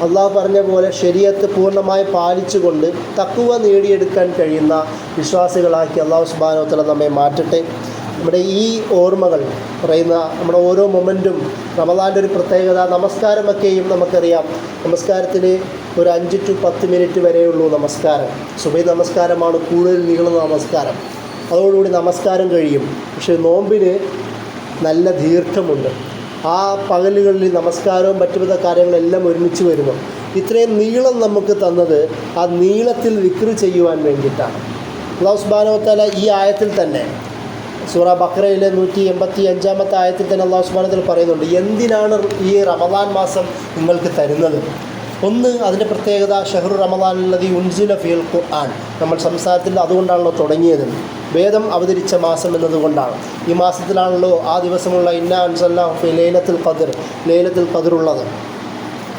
അള്ളാഹു പറഞ്ഞ പോലെ ശരീഅത്ത് പൂർണ്ണമായി പാലിച്ചുകൊണ്ട് തഖ്വ നേടിയെടുക്കാൻ കഴിയുന്ന വിശ്വാസികളാക്കി അള്ളാഹു സുബ്ഹാനഹു വ തആല നമ്മെ മാറ്റട്ടെ. നമ്മുടെ ഈ ഓർമ്മകൾ പറയുന്ന നമ്മുടെ ഓരോ മൊമെൻറ്റും റമദാൻ്റെ ഒരു പ്രത്യേകത. നമസ്കാരമൊക്കെയും നമുക്കറിയാം, നമസ്കാരത്തിന് ഒരു 5 to 10 മിനിറ്റ് വരെയുള്ളൂ നമസ്കാരം. സുബഹി നമസ്കാരമാണ് കൂടുതൽ നീളുന്ന നമസ്കാരം. അതോടുകൂടി നമസ്കാരം കഴിയും. പക്ഷേ നോമ്പിന് നല്ല ദീർഘമുണ്ട്. ആ പകലുകളിൽ നമസ്കാരവും മറ്റുവിധ കാര്യങ്ങളെല്ലാം ഒരുമിച്ച് വരുന്നു. ഇത്രയും നീളം നമുക്ക് തന്നത് ആ നീളത്തിൽ ദിക്ർ ചെയ്യുവാൻ വേണ്ടിയിട്ടാണ്. അല്ലാഹു സുബ്ഹാനഹു വ തആല ഈ ആയത്തിൽ തന്നെ സൂറ ബഖറയിലെ 185-ാമത്തെ ആയത്തിൽ തന്നെ അല്ലാഹു സുബ്ഹാനഹു വ തആല പറയുന്നുണ്ട്, എന്തിനാണ് ഈ റമദാൻ മാസം നിങ്ങൾക്ക് തരുന്നത്. ഒന്ന്, അതിൻ്റെ പ്രത്യേകത ഷഹ്റു റമദാൻ അല്ലദീ ഉൻസില ഫീൽ ഖുർആൻ. നമ്മൾ സംസാരത്തിൽ അതുകൊണ്ടാണല്ലോ തുടങ്ങിയത്, വേദം അവതരിച്ച മാസം എന്നതുകൊണ്ടാണ്. ഈ മാസത്തിലാണല്ലോ ആ ദിവസമുള്ള ഇന്നാ അൻസൽനാഹു ഫീ ലൈലത്തുൽ ഖദർ ഉള്ളത്.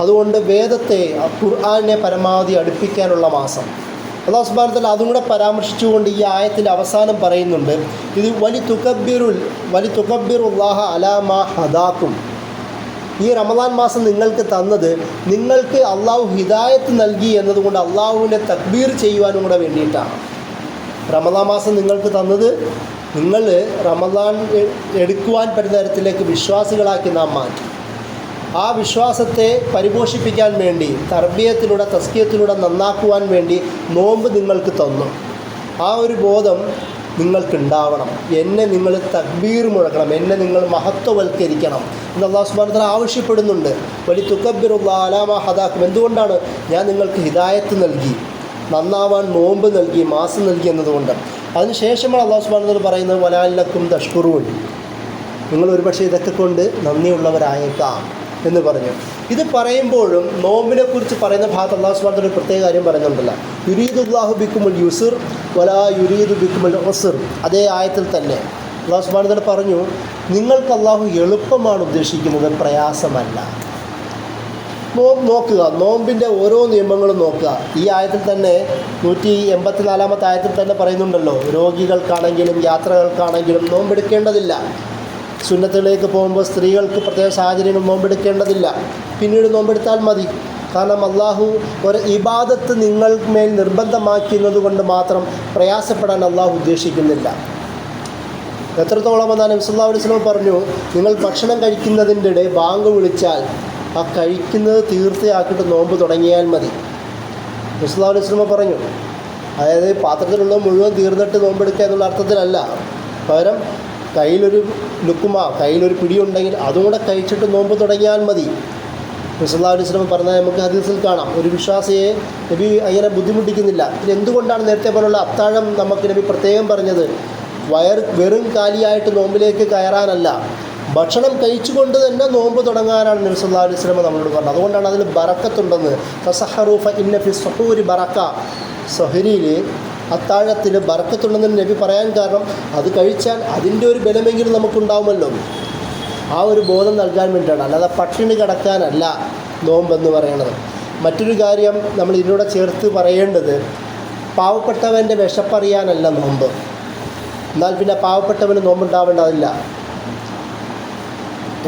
അതുകൊണ്ട് വേദത്തെ, ഖുർആനെ പരമാവധി അടുപ്പിക്കാനുള്ള മാസം. അല്ലാഹു സുബ്ഹാനഹു വ തആല അതും കൂടെ പരാമർശിച്ചുകൊണ്ട് ഈ ആയത്തിൻ്റെ അവസാനം പറയുന്നുണ്ട്, ഇത് വലിതുകബ്ബിറുല്ലാഹ അലാ മാ ഹദാക്കും. ഈ റമദാൻ മാസം നിങ്ങൾക്ക് തന്നത്, നിങ്ങൾക്ക് അള്ളാഹു ഹിദായത്ത് നൽകി എന്നതുകൊണ്ട് അള്ളാഹുവിനെ തക്ബീർ ചെയ്യുവാനും കൂടെ വേണ്ടിയിട്ടാണ്. റമദാൻ മാസം നിങ്ങൾക്ക് തന്നത് നിങ്ങൾ റമദാൻ എടുക്കുവാൻ പറ്റുന്ന തരത്തിലേക്ക് വിശ്വാസികളാക്കി നാം മാറ്റി. ആ വിശ്വാസത്തെ പരിപോഷിപ്പിക്കാൻ വേണ്ടി, തർബിയത്തിലൂടെ തസ്കിയത്തിലൂടെ നന്നാക്കുവാൻ വേണ്ടി നോമ്പ് നിങ്ങൾക്ക് തന്നു. ആ ഒരു ബോധം നിങ്ങൾക്കുണ്ടാവണം. എന്നെ നിങ്ങൾ തക്ബീർ മുഴക്കണം, എന്നെ നിങ്ങൾ മഹത്വവൽക്കരിക്കണം എന്ന് അല്ലാഹു സുബ്ഹാനഹു വ തആല ആവശ്യപ്പെടുന്നുണ്ട്. വലിതുകബ്ബിറുല്ലാഹ അലാ മാ ഹദാക്കും. എന്തുകൊണ്ടാണ്? ഞാൻ നിങ്ങൾക്ക് ഹിദായത്ത് നൽകി, നന്നാവാൻ നോമ്പ് നൽകി, മാസം നൽകി എന്നതുകൊണ്ട്. അതിനുശേഷമാണ് അല്ലാഹു സുബ്ഹാനഹു വ തആല പറയുന്നത് വലഅല്ലക്കും തഷ്കുറൂൻ. നിങ്ങൾ ഒരുപക്ഷെ ഇതൊക്കെ കൊണ്ട് നന്ദിയുള്ളവരായേക്കാം എന്ന് പറഞ്ഞു. ഇത് പറയുമ്പോഴും നോമ്പിനെക്കുറിച്ച് പറയുന്ന ഭാഗത്ത് അല്ലാഹു സുബ്ഹാനഹു വ തആല ഒരു പ്രത്യേക കാര്യം പറയുന്നുണ്ടല്ലോ, യുരീദുല്ലാഹു ബിക്കുമുൽ യുസ്ർ വലാ യുരീദു ബിക്കുമുൽ ഉസ്ർ. അതേ ആയത്തിൽ തന്നെ അല്ലാഹു സുബ്ഹാനഹു വ തആല പറഞ്ഞു, നിങ്ങൾക്ക് അല്ലാഹു എളുപ്പമാണ് ഉദ്ദേശിക്കുന്നത്, പ്രയാസമല്ല. നോക്കുക, നോമ്പിൻ്റെ ഓരോ നിയമങ്ങളും നോക്കുക. ഈ ആയത്തിൽ തന്നെ 184 ആയത്തിൽ തന്നെ പറയുന്നുണ്ടല്ലോ, രോഗികൾക്കാണെങ്കിലും യാത്രകൾക്കാണെങ്കിലും നോമ്പെടുക്കേണ്ടതില്ല. സുന്നത്തുകളിലേക്ക് പോകുമ്പോൾ സ്ത്രീകൾക്ക് പ്രത്യേക സാഹചര്യങ്ങൾ നോമ്പെടുക്കേണ്ടതില്ല, പിന്നീട് നോമ്പെടുത്താൽ മതി. കാരണം അള്ളാഹു ഒരു ഇബാദത്ത് നിങ്ങൾ മേൽ നിർബന്ധമാക്കുന്നത് കൊണ്ട് മാത്രം പ്രയാസപ്പെടാൻ അള്ളാഹു ഉദ്ദേശിക്കുന്നില്ല. എത്രത്തോളം എന്നാണ് നബി സല്ലല്ലാഹു അലൈഹി വസല്ലം പറഞ്ഞു, നിങ്ങൾ ഭക്ഷണം കഴിക്കുന്നതിൻ്റെ ഇടയിൽ ബാങ്ക് വിളിച്ചാൽ ആ കഴിക്കുന്നത് തീർച്ചയാക്കിയിട്ട് നോമ്പ് തുടങ്ങിയാൽ മതി. നബി സല്ലല്ലാഹു അലൈഹി വസല്ലം പറഞ്ഞു. അതായത് പാത്രത്തിലുള്ള മുഴുവൻ തീർന്നിട്ട് നോമ്പെടുക്കുക എന്നുള്ള അർത്ഥത്തിലല്ല, പകരം കയ്യിലൊരു പിടിയുണ്ടെങ്കിൽ അതും കൂടെ കഴിച്ചിട്ട് നോമ്പ് തുടങ്ങിയാൽ മതി. നബി സല്ലല്ലാഹു അലൈഹി വസല്ലം പറഞ്ഞാൽ നമുക്ക് ഹദീസിൽ കാണാം, ഒരു വിശ്വാസിയെ നബി അങ്ങനെ ബുദ്ധിമുട്ടിക്കുന്നില്ല. പിന്നെ എന്തുകൊണ്ടാണ് നേരത്തെ പോലുള്ള അത്താഴം നമുക്ക് നബി പ്രത്യേകം പറഞ്ഞത്? വെറും കാലിയായിട്ട് നോമ്പിലേക്ക് കയറാനല്ല, ഭക്ഷണം കഴിച്ചുകൊണ്ട് തന്നെ നോമ്പ് തുടങ്ങാനാണ് നബി സല്ലല്ലാഹു അലൈഹി വസല്ലം നമ്മളോട് പറഞ്ഞത്. അതുകൊണ്ടാണ് അതിൽ ബറക്കത്തുണ്ടെന്ന്. തസഹറു ഫഇന്ന ഫി സുഹൂരി ബറക്ക, സഹരിയിൽ അത്താഴത്തിൽ ബറക്കത്തുണ്ടെന്ന് നബി പറയാൻ കാരണം അത് കഴിച്ചാൽ അതിൻ്റെ ഒരു ബലമെങ്കിലും നമുക്കുണ്ടാവുമല്ലോ, ആ ഒരു ബോധം നൽകാൻ വേണ്ടിയിട്ടാണ്. അല്ലാതെ പട്ടിണി കിടക്കാനല്ല നോമ്പെന്ന് പറയണത്. മറ്റൊരു കാര്യം നമ്മൾ ഇതിലൂടെ ചേർത്ത് പറയേണ്ടത്, പാവപ്പെട്ടവൻ്റെ വിശപ്പറിയാനല്ല നോമ്പ്. എന്നാൽ പിന്നെ പാവപ്പെട്ടവന് നോമ്പുണ്ടാവേണ്ടതില്ല.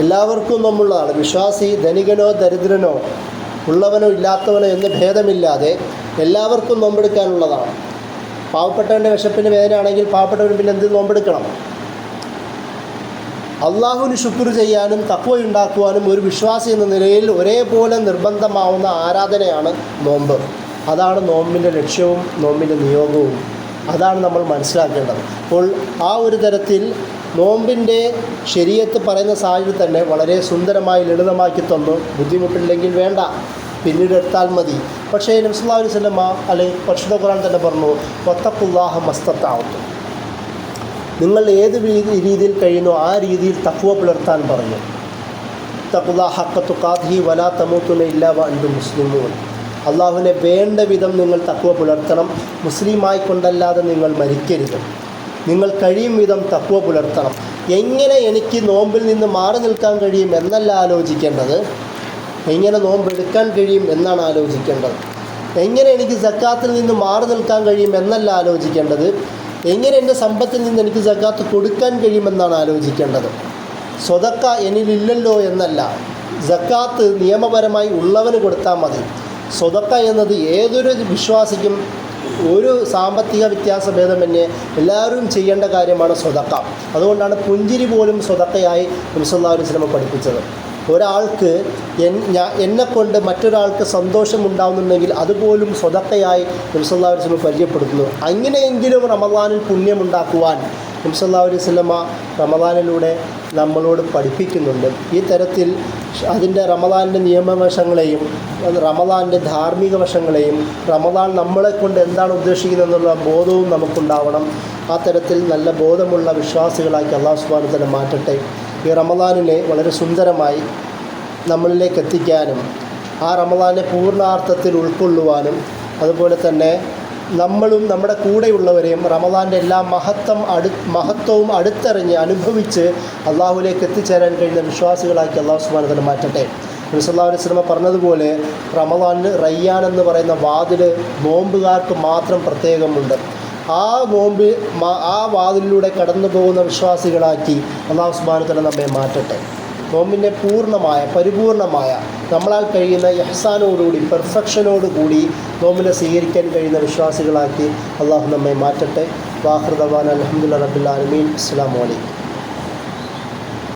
എല്ലാവർക്കും നോമ്പുള്ളതാണ്. വിശ്വാസി ധനികനോ ദരിദ്രനോ ഉള്ളവനോ ഇല്ലാത്തവനോ എന്ന് ഭേദമില്ലാതെ എല്ലാവർക്കും നോമ്പെടുക്കാനുള്ളതാണ്. പാവപ്പെട്ടവൻ്റെ വിശപ്പിന് വേദനയാണെങ്കിൽ പാവപ്പെട്ടവന് പിന്നെ എന്ത് നോമ്പെടുക്കണം? അള്ളാഹുവിന് ശുക്ർ ചെയ്യാനും തഖ്വ ഉണ്ടാക്കുവാനും ഒരു വിശ്വാസി എന്ന നിലയിൽ ഒരേപോലെ നിർബന്ധമാവുന്ന ആരാധനയാണ് നോമ്പ്. അതാണ് നോമ്പിൻ്റെ ലക്ഷ്യവും നോമ്പിൻ്റെ നിയോഗവും. അതാണ് നമ്മൾ മനസ്സിലാക്കേണ്ടത്. അപ്പോൾ ആ ഒരു തരത്തിൽ നോമ്പിൻ്റെ ശരീഅത്ത് പറയുന്ന സാഹചര്യം തന്നെ വളരെ സുന്ദരമായി ലളിതമാക്കി തന്നു. ബുദ്ധിമുട്ടില്ലെങ്കിൽ വേണ്ട, പിന്നീട് എടുത്താൽ മതി. പക്ഷേ നബി സല്ലല്ലാഹു അലൈഹി വസല്ലം അല്ലെങ്കിൽ പരിശുദ്ധ ഖുർആൻ തന്നെ പറഞ്ഞു, വത്തഖുല്ലാഹ മസ്തതഅ്തും, നിങ്ങൾ ഏത് രീതിയിൽ കഴിയുന്നോ ആ രീതിയിൽ തഖ്വ പുലർത്താൻ പറഞ്ഞു. തഖ്വല്ലാഹ ഹഖ്ഖ തുഖാതിഹി വലാ തമൂതുന ഇല്ലാ വഅൻതും മുസ്ലിമൂൻ. അള്ളാഹുവിനെ വേണ്ട വിധം നിങ്ങൾ തഖ്വ പുലർത്തണം, മുസ്ലിമായി കൊണ്ടല്ലാതെ നിങ്ങൾ മരിക്കരുത്. നിങ്ങൾ കഴിയും വിധം തഖ്വ പുലർത്തണം. എങ്ങനെ എനിക്ക് നോമ്പിൽ നിന്ന് മാറി നിൽക്കാൻ കഴിയും എന്നല്ല ആലോചിക്കേണ്ടത്, എങ്ങനെ നോമ്പെടുക്കാൻ കഴിയും എന്നാണ് ആലോചിക്കേണ്ടത്. എങ്ങനെ എനിക്ക് സക്കാത്തിൽ നിന്ന് മാറി നിൽക്കാൻ കഴിയും എന്നല്ല ആലോചിക്കേണ്ടത്, എങ്ങനെ എൻ്റെ സമ്പത്തിൽ നിന്ന് എനിക്ക് സക്കാത്ത് കൊടുക്കാൻ കഴിയുമെന്നാണ് ആലോചിക്കേണ്ടത്. സ്വതക്ക എന്നിലില്ലല്ലോ എന്നല്ല, സക്കാത്ത് നിയമപരമായി ഉള്ളവന് കൊടുത്താൽ മതി. സ്വതക്ക എന്നത് ഏതൊരു വിശ്വാസിക്കും ഒരു സാമ്പത്തിക വ്യത്യാസഭേദമന്യേ എല്ലാവരും ചെയ്യേണ്ട കാര്യമാണ് സ്വതക്ക. അതുകൊണ്ടാണ് പുഞ്ചിരി പോലും സ്വതക്കയായി നബി സല്ലല്ലാഹു അലൈഹി വസല്ലം പഠിപ്പിച്ചത്. ഒരാൾക്ക് എന്നെക്കൊണ്ട് മറ്റൊരാൾക്ക് സന്തോഷമുണ്ടാവുന്നുണ്ടെങ്കിൽ അതുപോലും സ്വതക്കയായി നബി സല്ലല്ലാഹു അലൈഹി വസല്ലം പരിചയപ്പെടുത്തുന്നു. അങ്ങനെയെങ്കിലും റമദാനിൽ പുണ്യമുണ്ടാക്കുവാൻ നബി സല്ലല്ലാഹു അലൈഹി വസല്ലം റമദാനിലൂടെ നമ്മളോട് പഠിപ്പിക്കുന്നുണ്ട്. ഈ തരത്തിൽ അതിൻ്റെ റമദാനിൻ്റെ നിയമവശങ്ങളെയും റമദാനിൻ്റെ ധാർമ്മിക വശങ്ങളെയും റമദാൻ നമ്മളെക്കൊണ്ട് എന്താണ് ഉദ്ദേശിക്കുന്നതെന്നുള്ള ബോധവും നമുക്കുണ്ടാവണം. ആ തരത്തിൽ നല്ല ബോധമുള്ള വിശ്വാസികളാക്കി അല്ലാഹു സുബ്ഹാനഹു വ തആല മാറ്റട്ടെ. ഈ റമദാനിനെ വളരെ സുന്ദരമായി നമ്മളിലേക്ക് എത്തിക്കാനും ആ റമദാനെ പൂർണ്ണാർത്ഥത്തിൽ ഉൾക്കൊള്ളുവാനും അതുപോലെ തന്നെ നമ്മളും നമ്മുടെ കൂടെയുള്ളവരെയും റമദാൻ്റെ എല്ലാ മഹത്വവും അടുത്തറിഞ്ഞ് അനുഭവിച്ച് അള്ളാഹുവിലേക്ക് എത്തിച്ചേരാൻ കഴിയുന്ന വിശ്വാസികളാക്കി അല്ലാഹു സുബ്ഹാനഹു വ തആല മാറ്റട്ടെ. നബി സല്ലല്ലാഹു അലൈഹി വസല്ലം പറഞ്ഞതുപോലെ റമദാനിൽ റയ്യാൻ എന്ന് പറയുന്ന വാതിൽ നോമ്പുകാർക്ക് മാത്രം പ്രത്യേകമുണ്ട്. ആ വാതിലിലൂടെ കടന്നു പോകുന്ന വിശ്വാസികളാക്കി അല്ലാഹു സുബ്ഹാനഹു വ തആല നമ്മെ മാറ്റട്ടെ. നോമ്പിൻ്റെ പരിപൂർണമായ നമ്മളാൽ കഴിയുന്ന ഇഹ്സാനോടുകൂടി പെർഫെക്ഷനോടുകൂടി നോമ്പിനെ സ്വീകരിക്കാൻ കഴിയുന്ന വിശ്വാസികളാക്കി അള്ളാഹു നമ്മെ മാറ്റട്ടെ. വാഖിറു ദഅ്വാനാ അൽഹംദുലില്ലാഹി റബ്ബിൽ ആലമീൻ. അസ്സലാമു അലൈക്കും.